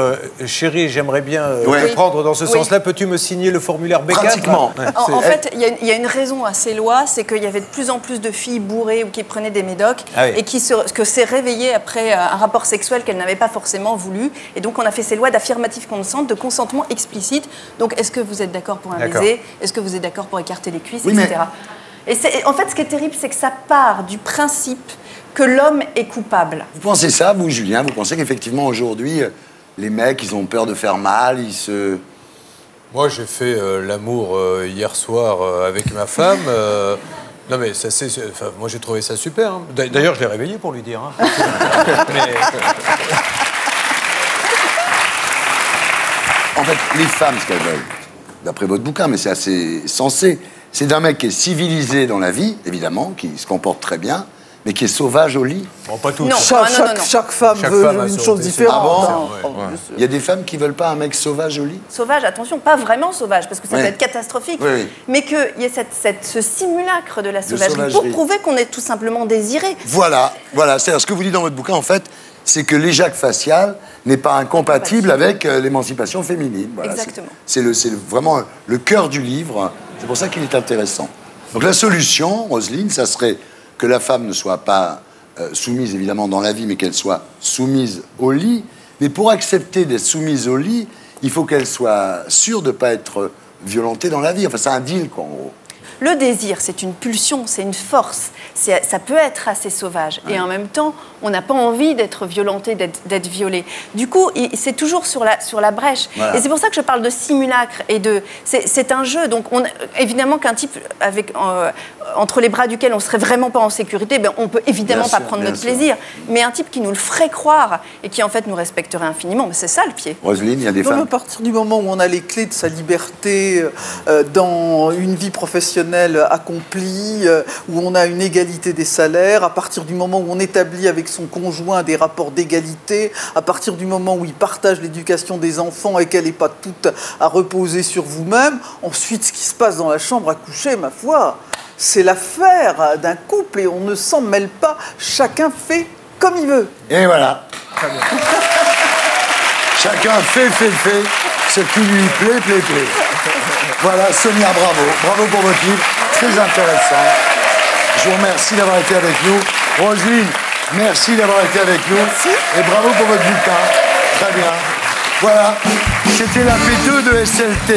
chérie, j'aimerais bien prendre dans ce sens-là. Peux-tu me signer le formulaire B4 ? Pratiquement. En fait, il y a une raison à ces lois, c'est qu'il y avait de plus en plus de filles bourrées ou qui prenaient des médocs et que s'est réveillée après un rapport sexuel qu'elles n'avaient pas forcément voulu. Et donc, on a fait ces lois d'affirmative consent, de consentement explicite. Donc, est-ce que vous êtes d'accord pour un baiser ? Est-ce que vous êtes d'accord pour écarter les cuisses, etc. Et en fait, ce qui est terrible, c'est que ça part du principe que l'homme est coupable. Vous pensez ça, vous, Julien ? Vous pensez qu'effectivement, aujourd'hui, les mecs, ils ont peur de faire mal, ils se... Moi, j'ai fait l'amour hier soir avec ma femme. Non, mais ça, moi, j'ai trouvé ça super. Hein. D'ailleurs, je l'ai réveillé pour lui dire. Hein. En fait, les femmes, ce qu'elles veulent, d'après votre bouquin, mais c'est assez sensé, c'est d'un mec qui est civilisé dans la vie, évidemment, qui se comporte très bien, mais qui est sauvage au lit. Bon, pas toutes. Non, chaque femme veut une chose différente. Ah bon ? Il y a des femmes qui ne veulent pas un mec sauvage au lit ? Sauvage, attention, pas vraiment sauvage, parce que ça peut être catastrophique, mais qu'il y ait ce simulacre de la sauvagerie pour prouver qu'on est tout simplement désiré. Voilà. C'est-à-dire, ce que vous dites dans votre bouquin, en fait, c'est que l'éjac facial n'est pas incompatible avec l'émancipation féminine. Voilà, exactement. C'est vraiment le cœur du livre. C'est pour ça qu'il est intéressant. Donc la solution, Roselyne, ça serait que la femme ne soit pas soumise, évidemment, dans la vie, mais qu'elle soit soumise au lit. Mais pour accepter d'être soumise au lit, il faut qu'elle soit sûre de ne pas être violentée dans la vie. Enfin, c'est un deal, quoi, en gros. Le désir, c'est une pulsion, c'est une force. Ça peut être assez sauvage. Et en même temps, on n'a pas envie d'être violenté, d'être violé. Du coup, c'est toujours sur la brèche. Voilà. Et c'est pour ça que je parle de simulacre. C'est un jeu. Donc, évidemment qu'un type entre les bras duquel on ne serait vraiment pas en sécurité, on ne peut évidemment pas prendre notre plaisir. Mais un type qui nous le ferait croire et qui, en fait, nous respecterait infiniment, c'est ça le pied. Roselyne, il y a des femmes... À partir du moment où on a les clés de sa liberté dans une vie professionnelle accomplie, où on a une égalité des salaires, à partir du moment où on établit avec son conjoint des rapports d'égalité, à partir du moment où il partage l'éducation des enfants et qu'elle n'est pas toute à reposer sur vous-même, ensuite ce qui se passe dans la chambre à coucher, ma foi, c'est l'affaire d'un couple et on ne s'en mêle pas, chacun fait comme il veut. Et voilà. Chacun fait. Ce qui lui plaît. Voilà, Sonia, bravo pour votre livre, très intéressant. Je vous remercie d'avoir été avec nous. Roselyne, merci d'avoir été avec nous. Merci. Et bravo pour votre bouquin, très bien. Voilà, c'était la P2 de SLT.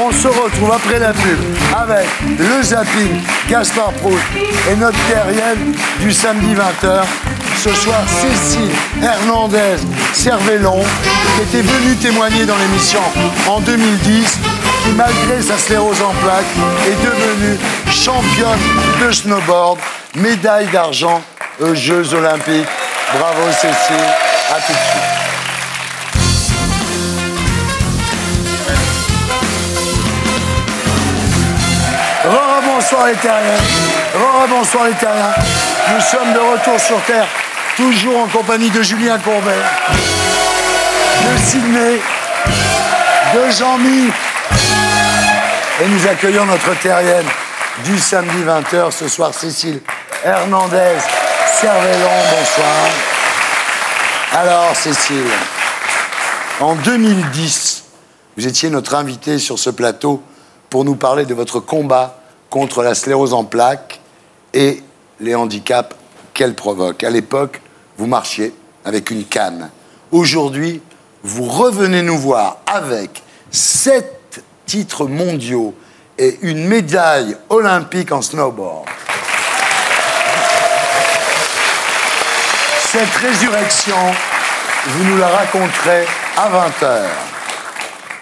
On se retrouve après la pub avec le zapping, Gaspard Proust et notre terrienne du samedi 20h ce soir Cécile Hernandez Cervellon, qui était venue témoigner dans l'émission en 2010, qui malgré sa sclérose en plaques est devenue championne de snowboard, médaille d'argent aux Jeux Olympiques. Bravo Cécile, à tout de suite. Bonsoir les terriens. Bonsoir les terriens. Nous sommes de retour sur Terre, toujours en compagnie de Julien Courbet, de Sydney, de Jean-Mi. Et nous accueillons notre terrienne du samedi 20h, ce soir Cécile Hernandez Cervellon. Bonsoir. Alors Cécile, en 2010, vous étiez notre invitée sur ce plateau pour nous parler de votre combat contre la sclérose en plaques et les handicaps qu'elle provoque. À l'époque, vous marchiez avec une canne. Aujourd'hui, vous revenez nous voir avec 7 titres mondiaux et une médaille olympique en snowboard. Cette résurrection, vous nous la raconterez à 20h.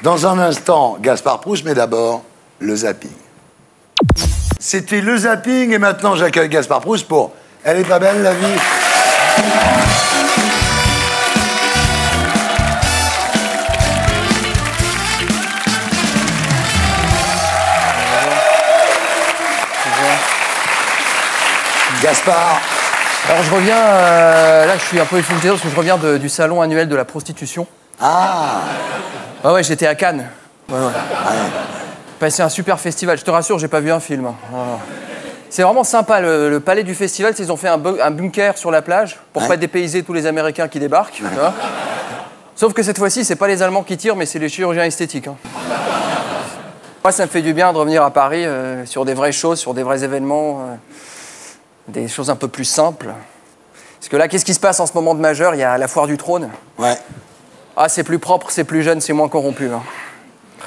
Dans un instant, Gaspard Proust, mais d'abord, le zapping. C'était le zapping et maintenant j'accueille Gaspard Proust pour « Elle est pas belle la vie ?» Gaspard. Alors je reviens, là je suis un peu effondré parce que je reviens du salon annuel de la prostitution. Ah. Ouais, j'étais à Cannes. Ouais. C'est un super festival. Je te rassure, j'ai pas vu un film. C'est vraiment sympa. Le palais du festival, ils ont fait un bunker sur la plage pour pas dépayser tous les Américains qui débarquent. Tu vois. Sauf que cette fois-ci, c'est pas les Allemands qui tirent, mais c'est les chirurgiens esthétiques. Moi, ça me fait du bien de revenir à Paris sur des vraies choses, sur des vrais événements, des choses un peu plus simples. Parce que là, qu'est-ce qui se passe en ce moment de majeur? Il y a la foire du trône. Ouais. Ah, c'est plus propre, c'est plus jeune, c'est moins corrompu.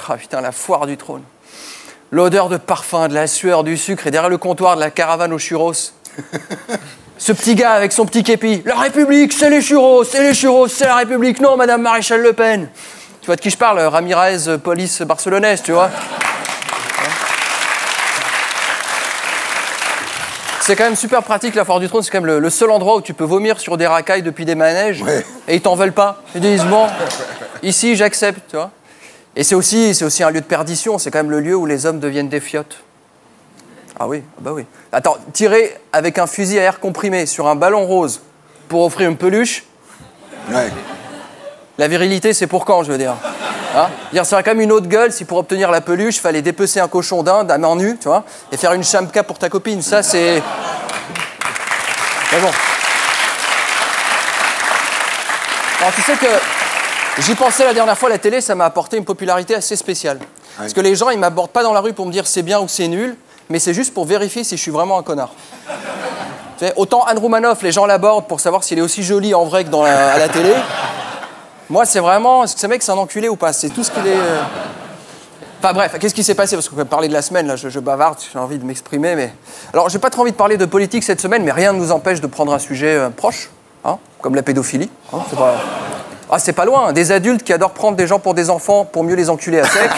Ah putain, la foire du trône. L'odeur de parfum, de la sueur, du sucre, et derrière le comptoir de la caravane aux churros. Ce petit gars avec son petit képi. La République, c'est les churros, c'est la République. Non, Madame Maréchal Le Pen. Tu vois de qui je parle? Ramirez, police barcelonaise, tu vois. C'est quand même super pratique, la foire du trône. C'est quand même le seul endroit où tu peux vomir sur des racailles depuis des manèges. Ouais. Et ils t'en veulent pas. Ils disent, bon, ici, j'accepte, tu vois. Et c'est aussi un lieu de perdition, c'est quand même le lieu où les hommes deviennent des fiottes. Ah oui, bah oui. Attends, tirer avec un fusil à air comprimé sur un ballon rose pour offrir une peluche. Ouais. La virilité, c'est pour quand, je veux dire. Hein? C'est quand même une autre gueule si pour obtenir la peluche, il fallait dépecer un cochon d'Inde à main nue, tu vois, et faire une chamka pour ta copine. Ça, c'est... Mais bon. Alors, tu sais que... J'y pensais la dernière fois, la télé, ça m'a apporté une popularité assez spéciale. Ouais. Parce que les gens, ils m'abordent pas dans la rue pour me dire c'est bien ou c'est nul, mais c'est juste pour vérifier si je suis vraiment un connard. Tu sais, autant Anne Roumanoff, les gens l'abordent pour savoir s'il est aussi joli en vrai que à la télé. Moi, c'est vraiment, est-ce que ce mec, c'est un enculé ou pas? C'est tout ce qu'il est... Enfin bref, qu'est-ce qui s'est passé? Parce qu'on peut parler de la semaine, là, je bavarde, j'ai envie de m'exprimer, mais... Alors, j'ai pas trop envie de parler de politique cette semaine, mais rien ne nous empêche de prendre un sujet proche, hein, comme la pédophilie. Hein, c'est pas... Ah, c'est pas loin, des adultes qui adorent prendre des gens pour des enfants pour mieux les enculer à sec.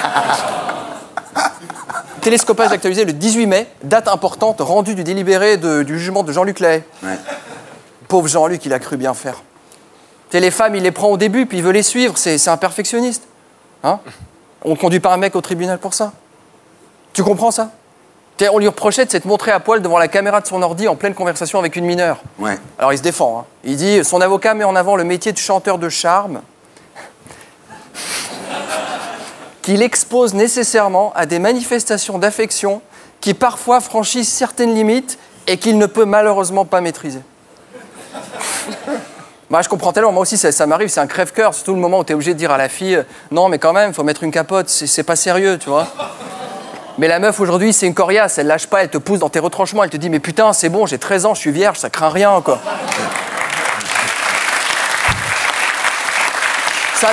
Télescopage actualisé le 18 mai, date importante, rendu du délibéré du jugement de Jean-Luc Lahaye. Ouais. Pauvre Jean-Luc, il a cru bien faire. T'sais, les femmes, il les prend au début, puis il veut les suivre, c'est un perfectionniste. Hein? On ne conduit pas un mec au tribunal pour ça. Tu comprends ça? On lui reprochait de s'être montré à poil devant la caméra de son ordi en pleine conversation avec une mineure. Ouais. Alors il se défend. Hein. Il dit, son avocat met en avant le métier de chanteur de charme qu'il expose nécessairement à des manifestations d'affection qui parfois franchissent certaines limites et qu'il ne peut malheureusement pas maîtriser. Bah, je comprends tellement, moi aussi ça m'arrive, c'est un crève-cœur, surtout le moment où tu es obligé de dire à la fille « Non mais quand même, il faut mettre une capote, c'est pas sérieux, tu vois ». Mais la meuf aujourd'hui, c'est une coriace, elle lâche pas, elle te pousse dans tes retranchements, elle te dit « Mais putain, c'est bon, j'ai 13 ans, je suis vierge, ça craint rien, quoi ». Ça,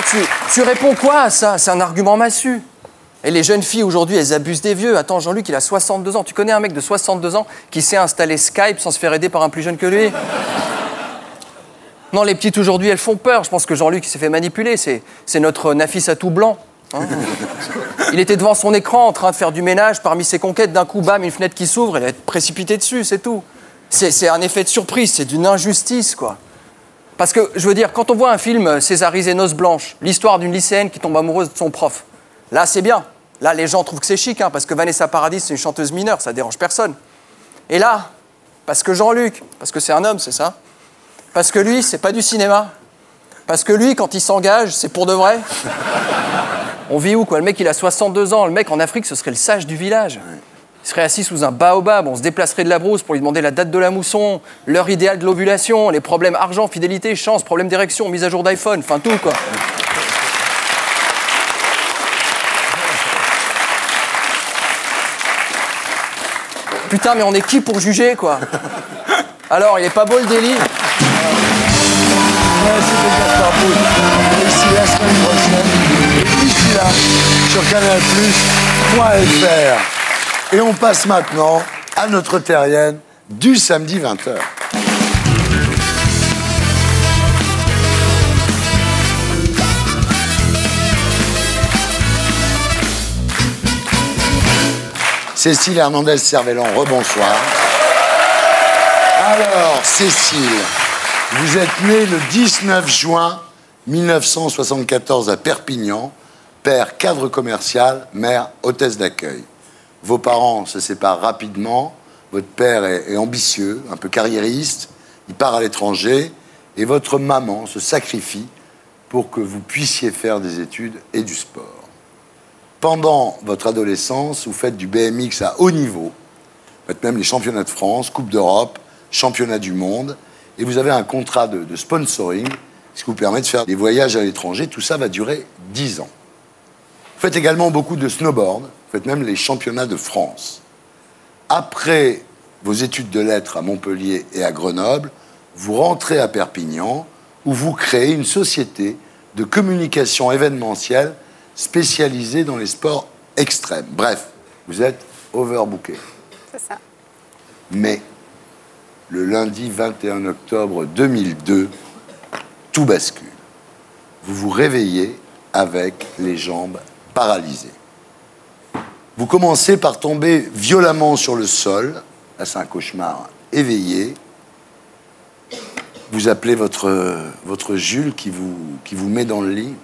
tu réponds quoi à ça? C'est un argument massu. Et les jeunes filles aujourd'hui, elles abusent des vieux. Attends, Jean-Luc, il a 62 ans. Tu connais un mec de 62 ans qui sait installer Skype sans se faire aider par un plus jeune que lui? Non, les petites aujourd'hui, elles font peur. Je pense que Jean-Luc s'est fait manipuler. C'est notre Nafis tout blanc. Hein. Il était devant son écran en train de faire du ménage. Parmi ses conquêtes, d'un coup, bam, une fenêtre qui s'ouvre. Il va être précipité dessus, c'est tout. C'est un effet de surprise, c'est d'une injustice, quoi. Parce que, je veux dire, quand on voit un film Césarisé Noces Blanches, l'histoire d'une lycéenne qui tombe amoureuse de son prof, là, c'est bien. Là, les gens trouvent que c'est chic, hein, parce que Vanessa Paradis, c'est une chanteuse mineure, ça dérange personne. Et là, parce que Jean-Luc, parce que c'est un homme, c'est ça? Parce que lui, c'est pas du cinéma. Parce que lui, quand il s'engage, c'est pour de vrai. On vit où, quoi? Le mec, il a 62 ans. Le mec, en Afrique, ce serait le sage du village. Il serait assis sous un baobab, on se déplacerait de la brousse pour lui demander la date de la mousson, l'heure idéale de l'ovulation, les problèmes argent, fidélité, chance, problème d'érection, mise à jour d'iPhone, enfin tout, quoi. Putain, mais on est qui pour juger, quoi? Alors, il est pas beau le délit? D'ici la semaine prochaine, et d'ici là, sur canalplus.fr. Et on passe maintenant à notre terrienne du samedi 20h. Cécile Hernandez-Cervellon, rebonsoir. Alors, Cécile, vous êtes née le 19 juin 1974 à Perpignan, père cadre commercial, mère hôtesse d'accueil. Vos parents se séparent rapidement, votre père est ambitieux, un peu carriériste, il part à l'étranger, et votre maman se sacrifie pour que vous puissiez faire des études et du sport. Pendant votre adolescence, vous faites du BMX à haut niveau, vous faites même les championnats de France, Coupe d'Europe, championnat du monde, et vous avez un contrat de sponsoring, ce qui vous permet de faire des voyages à l'étranger. Tout ça va durer 10 ans. Vous faites également beaucoup de snowboard, vous faites même les championnats de France. Après vos études de lettres à Montpellier et à Grenoble, vous rentrez à Perpignan, où vous créez une société de communication événementielle spécialisée dans les sports extrêmes. Bref, vous êtes overbooké. C'est ça. Mais le lundi 21 octobre 2002, tout bascule. Vous vous réveillez avec les jambes paralysées. Vous commencez par tomber violemment sur le sol. Là, c'est un cauchemar éveillé. Vous appelez votre Jules qui vous met dans le lit.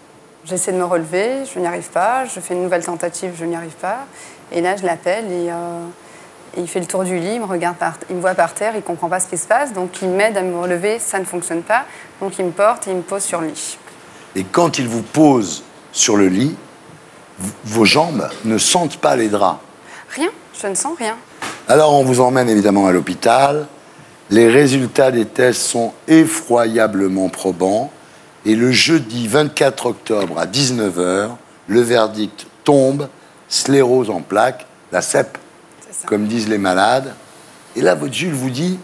J'essaie de me relever, je n'y arrive pas. Je fais une nouvelle tentative, je n'y arrive pas. Et là, je l'appelle et il fait le tour du lit, il me regarde il me voit par terre, il ne comprend pas ce qui se passe. Donc, il m'aide à me relever, ça ne fonctionne pas. Donc, il me porte et il me pose sur le lit. Et quand il vous pose sur le lit, vos jambes ne sentent pas les draps. Rien, je ne sens rien. Alors, on vous emmène évidemment à l'hôpital. Les résultats des tests sont effroyablement probants. Et le jeudi 24 octobre à 19h, le verdict tombe, sclérose en plaques, la CEP, comme disent les malades. Et là, votre Jules vous dit,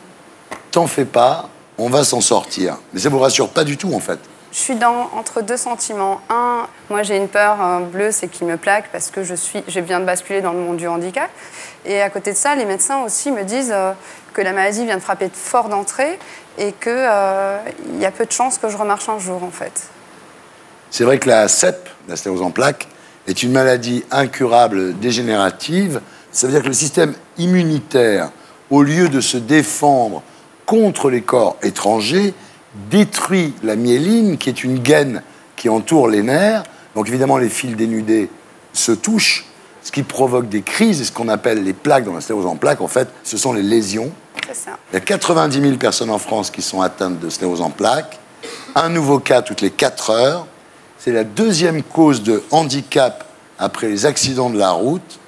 t'en fais pas, on va s'en sortir. Mais ça vous rassure pas du tout, en fait. Je suis entre deux sentiments. Un, moi j'ai une peur bleue, c'est qu'il me plaque parce que je viens de basculer dans le monde du handicap. Et à côté de ça, les médecins aussi me disent que la maladie vient de frapper fort d'entrée et qu'il y a peu de chances que je remarche un jour, en fait. C'est vrai que la CEP, la sclérose en plaques, est une maladie incurable dégénérative. Ça veut dire que le système immunitaire, au lieu de se défendre contre les corps étrangers, détruit la myéline, qui est une gaine qui entoure les nerfs. Donc évidemment, les fils dénudés se touchent, ce qui provoque des crises, et ce qu'on appelle les plaques dans la sclérose en plaques, en fait, ce sont les lésions. C'est ça. Il y a 90 000 personnes en France qui sont atteintes de sclérose en plaques, un nouveau cas toutes les 4 heures. C'est la deuxième cause de handicap après les accidents de la route.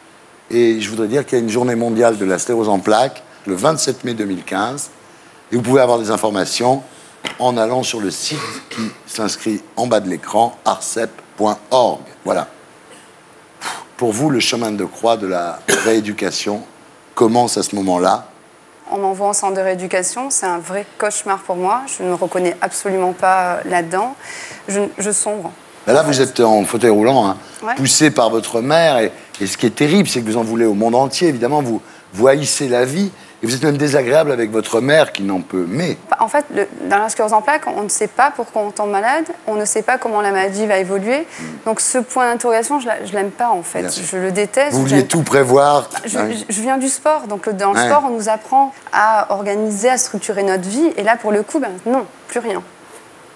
Et je voudrais dire qu'il y a une journée mondiale de la sclérose en plaques, le 27 mai 2015. Et vous pouvez avoir des informations en allant sur le site qui s'inscrit en bas de l'écran, arcep.org. Voilà. Pour vous, le chemin de croix de la rééducation commence à ce moment-là. On m'envoie en centre de rééducation, c'est un vrai cauchemar pour moi. Je ne me reconnais absolument pas là-dedans. Je sombre. Ben là, vous êtes en fauteuil roulant, hein, ouais. Poussé par votre mère. Et ce qui est terrible, c'est que vous en voulez au monde entier. Évidemment, vous haïssez la vie. Et vous êtes même désagréable avec votre mère qui n'en peut mais. En fait, dans la sclérose en plaques, on ne sait pas pourquoi on tombe malade, on ne sait pas comment la maladie va évoluer. Donc ce point d'interrogation, je ne l'aime pas en fait. Je le déteste. Vous vouliez tout prévoir. Je viens du sport, donc dans le sport, on nous apprend à organiser, à structurer notre vie. Et là, pour le coup, non, plus rien.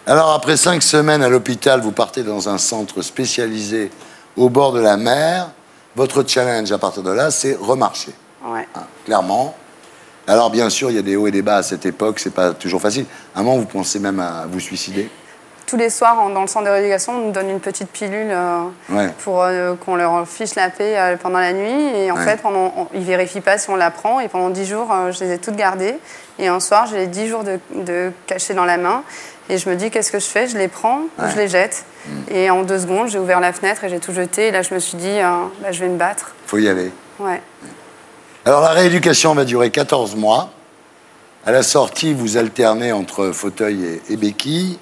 Alors après 5 semaines à l'hôpital, vous partez dans un centre spécialisé au bord de la mer. Votre challenge à partir de là, c'est remarcher. Ouais. Clairement. Alors, bien sûr, il y a des hauts et des bas à cette époque, c'est pas toujours facile. À un moment, vous pensez même à vous suicider? Tous les soirs, dans le centre de rééducation, on nous donne une petite pilule pour qu'on leur fiche la paix pendant la nuit. Et en fait, ils ne vérifient pas si on la prend. Et pendant 10 jours, je les ai toutes gardées. Et un soir, j'ai les 10 jours de cachés dans la main. Et je me dis, qu'est-ce que je fais? Je les prends ou je les jette. Et en 2 secondes, j'ai ouvert la fenêtre et j'ai tout jeté. Et là, je me suis dit, je vais me battre. Faut y aller. Ouais. Alors, la rééducation va durer 14 mois. À la sortie, vous alternez entre fauteuil et béquille.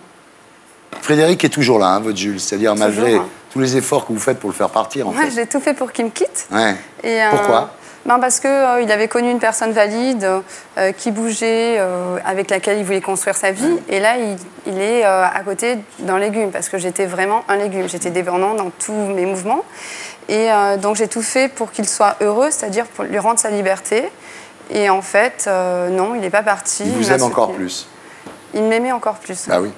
Frédéric est toujours là, hein, votre Jules. C'est-à-dire, malgré tous les efforts que vous faites pour le faire partir, en fait. J'ai tout fait pour qu'il me quitte. Ouais. Et, pourquoi? Parce qu'il avait connu une personne valide qui bougeait, avec laquelle il voulait construire sa vie. Et là, il est à côté d'un légume, parce que j'étais vraiment un légume. J'étais dépendante dans tous mes mouvements. Et donc, j'ai tout fait pour qu'il soit heureux, c'est-à-dire pour lui rendre sa liberté. Et en fait, non, il n'est pas parti. Il vous aime encore plus. Il m'aimait encore plus. Ah oui.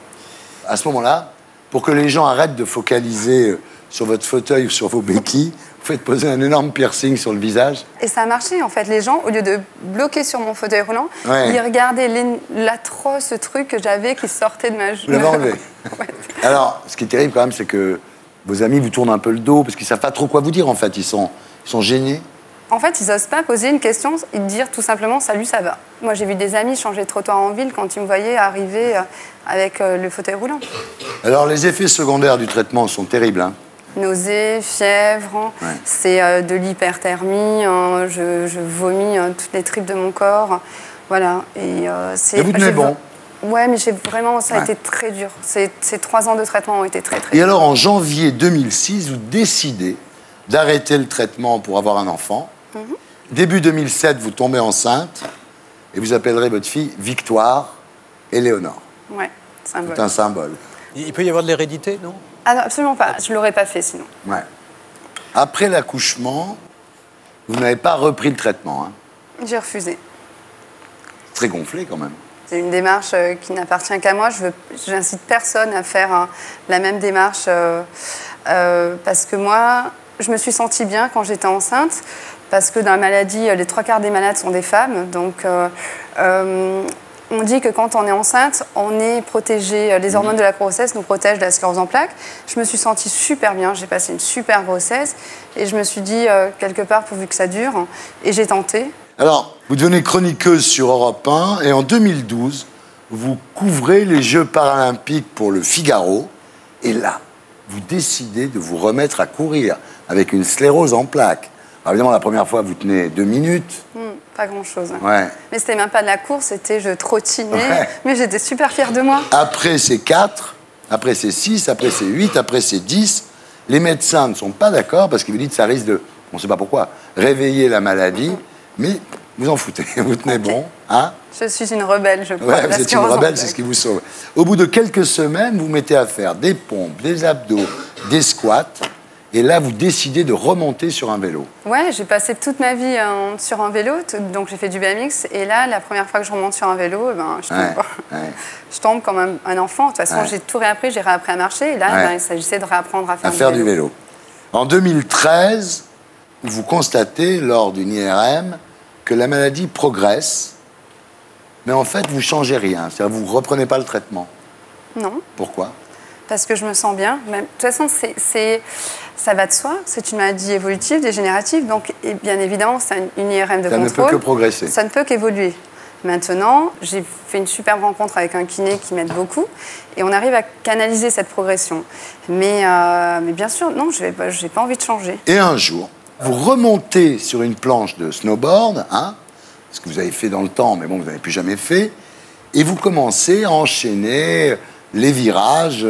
À ce moment-là, pour que les gens arrêtent de focaliser sur votre fauteuil ou sur vos béquilles, vous faites poser un énorme piercing sur le visage. Et ça a marché, en fait. Les gens, au lieu de bloquer sur mon fauteuil roulant, ils regardaient l'atroce truc que j'avais qui sortait de ma joue. Vous l'avez enlevé. Alors, ce qui est terrible quand même, c'est que vos amis vous tournent un peu le dos parce qu'ils ne savent pas trop quoi vous dire, en fait. Ils sont gênés. En fait, ils n'osent pas poser une question et dire tout simplement « Salut, ça va ». Moi, j'ai vu des amis changer de trottoir en ville quand ils me voyaient arriver avec le fauteuil roulant. Alors, les effets secondaires du traitement sont terribles, hein. Nausées, fièvre, c'est de l'hyperthermie, je vomis toutes les tripes de mon corps. Voilà. Et vous tenez bon? Ouais, mais vraiment, ça a été très dur. Ces 3 ans de traitement ont été très durs. Et alors, en janvier 2006, vous décidez d'arrêter le traitement pour avoir un enfant. Début 2007, vous tombez enceinte et vous appellerez votre fille Victoire Éléonore. Ouais, symbole. C'est un symbole. Il peut y avoir de l'hérédité, non? Ah non, absolument pas. Je ne l'aurais pas fait sinon. Ouais. Après l'accouchement, vous n'avez pas repris le traitement, hein? J'ai refusé. Très gonflé quand même. C'est une démarche qui n'appartient qu'à moi. J'incite personne à faire la même démarche parce que moi, je me suis sentie bien quand j'étais enceinte parce que dans la maladie, les 3/4 des malades sont des femmes. Donc, on dit que quand on est enceinte, on est protégé. Les hormones de la grossesse nous protègent de la sclérose en plaques. Je me suis sentie super bien. J'ai passé une super grossesse et je me suis dit, quelque part, pourvu que ça dure. Et j'ai tenté. Alors, vous devenez chroniqueuse sur Europe 1 et en 2012, vous couvrez les Jeux paralympiques pour le Figaro. Et là, vous décidez de vous remettre à courir avec une sclérose en plaques. Alors évidemment, la première fois, vous tenez 2 minutes. Pas grand-chose. Ouais. Mais c'était même pas de la course, c'était je trottinais. Mais j'étais super fière de moi. Après, c'est 4, après, c'est 6, après, c'est 8, après, c'est 10. Les médecins ne sont pas d'accord parce qu'ils vous disent que ça risque de, on ne sait pas pourquoi, réveiller la maladie. Mais vous en foutez, vous tenez bon. Hein? Je suis une rebelle, je crois. Ouais, vous êtes une rebelle, c'est ce qui vous sauve. Au bout de quelques semaines, vous mettez à faire des pompes, des abdos, des squats. Et là, vous décidez de remonter sur un vélo. Ouais, j'ai passé toute ma vie sur un vélo, donc j'ai fait du BMX. Et là, la première fois que je remonte sur un vélo, je tombe. Je tombe comme un enfant. De toute façon, j'ai tout réappris, j'ai réappris à marcher. Et là, il s'agissait de réapprendre à faire du vélo. En 2013, vous constatez, lors d'une IRM, que la maladie progresse. Mais en fait, vous ne changez rien. C'est-à-dire, vous ne reprenez pas le traitement. Non. Pourquoi? Parce que je me sens bien. De toute façon, ça va de soi. C'est une maladie évolutive, dégénérative. Donc, bien évidemment, c'est une IRM de contrôle. Ça ne peut que progresser. Ça ne peut qu'évoluer. Maintenant, j'ai fait une superbe rencontre avec un kiné qui m'aide beaucoup. Et on arrive à canaliser cette progression. Mais bien sûr, non, je n'ai pas envie de changer. Et un jour, vous remontez sur une planche de snowboard, hein, ce que vous avez fait dans le temps, mais bon, vous n'avez plus jamais fait. Et vous commencez à enchaîner les virages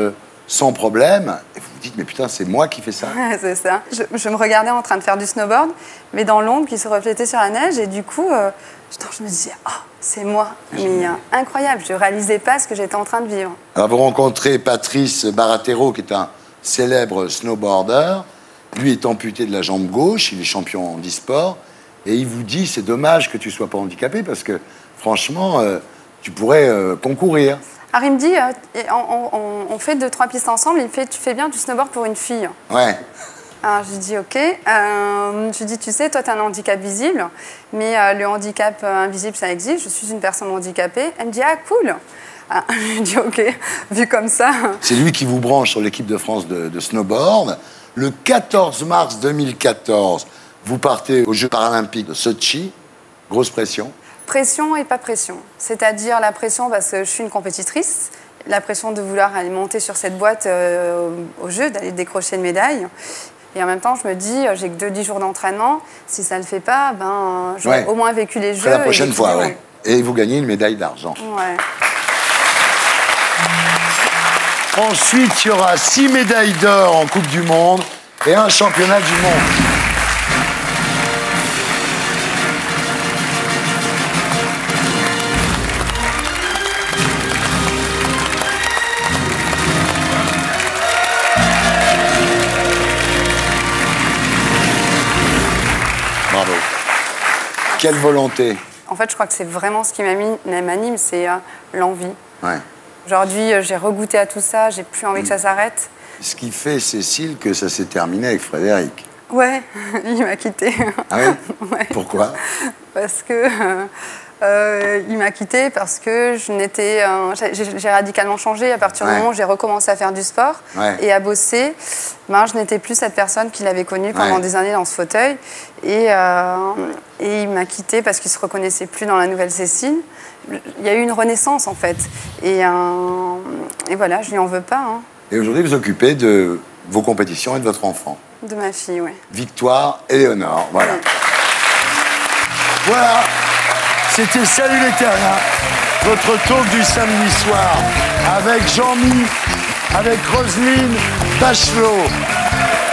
sans problème. Et vous vous dites, mais putain, c'est moi qui fais ça. C'est ça. Je me regardais en train de faire du snowboard, mais dans l'ombre qui se reflétait sur la neige. Et du coup, Je me disais, oh, c'est moi. Mais incroyable, je ne réalisais pas ce que j'étais en train de vivre. Alors vous rencontrez Patrice Baratero, qui est un célèbre snowboarder. Lui est amputé de la jambe gauche, il est champion d'e-sport. Et il vous dit, c'est dommage que tu ne sois pas handicapé, parce que franchement, tu pourrais concourir. Alors il me dit, on fait 2-3 pistes ensemble, il me fait, tu fais bien du snowboard pour une fille. Ouais. Alors je lui dis ok. Je lui dis, tu sais, toi tu as un handicap visible, mais le handicap invisible ça existe, je suis une personne handicapée. Elle me dit, ah cool. Je lui dis ok, vu comme ça. C'est lui qui vous branche sur l'équipe de France de snowboard. Le 14 mars 2014, vous partez aux Jeux paralympiques de Sochi. Grosse pression. Pression et pas pression. C'est-à-dire la pression parce que je suis une compétitrice, la pression de vouloir aller monter sur cette boîte au jeu, d'aller décrocher une médaille. Et en même temps, je me dis, j'ai que 2-10 jours d'entraînement. Si ça ne le fait pas, ben, j'aurais au moins vécu les Jeux. La prochaine fois, oui. Et vous gagnez une médaille d'argent. Ouais. Ensuite, il y aura 6 médailles d'or en Coupe du Monde et un championnat du monde. Bravo. Quelle volonté. En fait, je crois que c'est vraiment ce qui m'anime, c'est l'envie. Ouais. Aujourd'hui, j'ai regoûté à tout ça, j'ai plus envie que ça s'arrête. Ce qui fait, Cécile, que ça s'est terminé avec Frédéric. Ouais, il m'a quitté. Ah oui? Ouais. Pourquoi? Parce que il m'a quitté parce que j'ai radicalement changé à partir du moment où j'ai recommencé à faire du sport et à bosser. Ben, je n'étais plus cette personne qu'il avait connue pendant des années dans ce fauteuil. Et il m'a quitté parce qu'il ne se reconnaissait plus dans la nouvelle Cécile. Il y a eu une renaissance en fait. Et voilà, je lui en veux pas. Hein. Et aujourd'hui, vous vous occupez de vos compétitions et de votre enfant. De ma fille, oui. Victoire Éléonore, voilà. Voilà, c'était Salut les terriens, votre talk du samedi soir avec Jean-Mi, avec Roselyne Bachelot,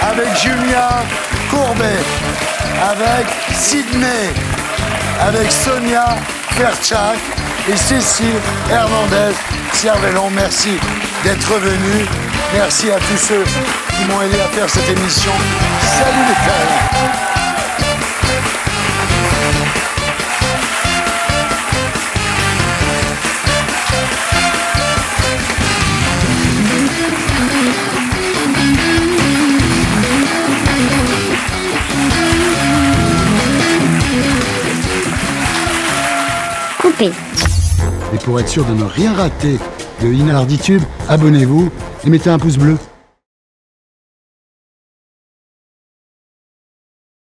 avec Julien Courbet, avec Sydney, avec Sonia Ferchak et Cécile Hernandez-Cervellon. Merci d'être venus. Merci à tous ceux qui m'ont aidé à faire cette émission. Salut les terriens. Coupé. Et pour être sûr de ne rien rater de Inarditube, abonnez-vous et mettez un pouce bleu.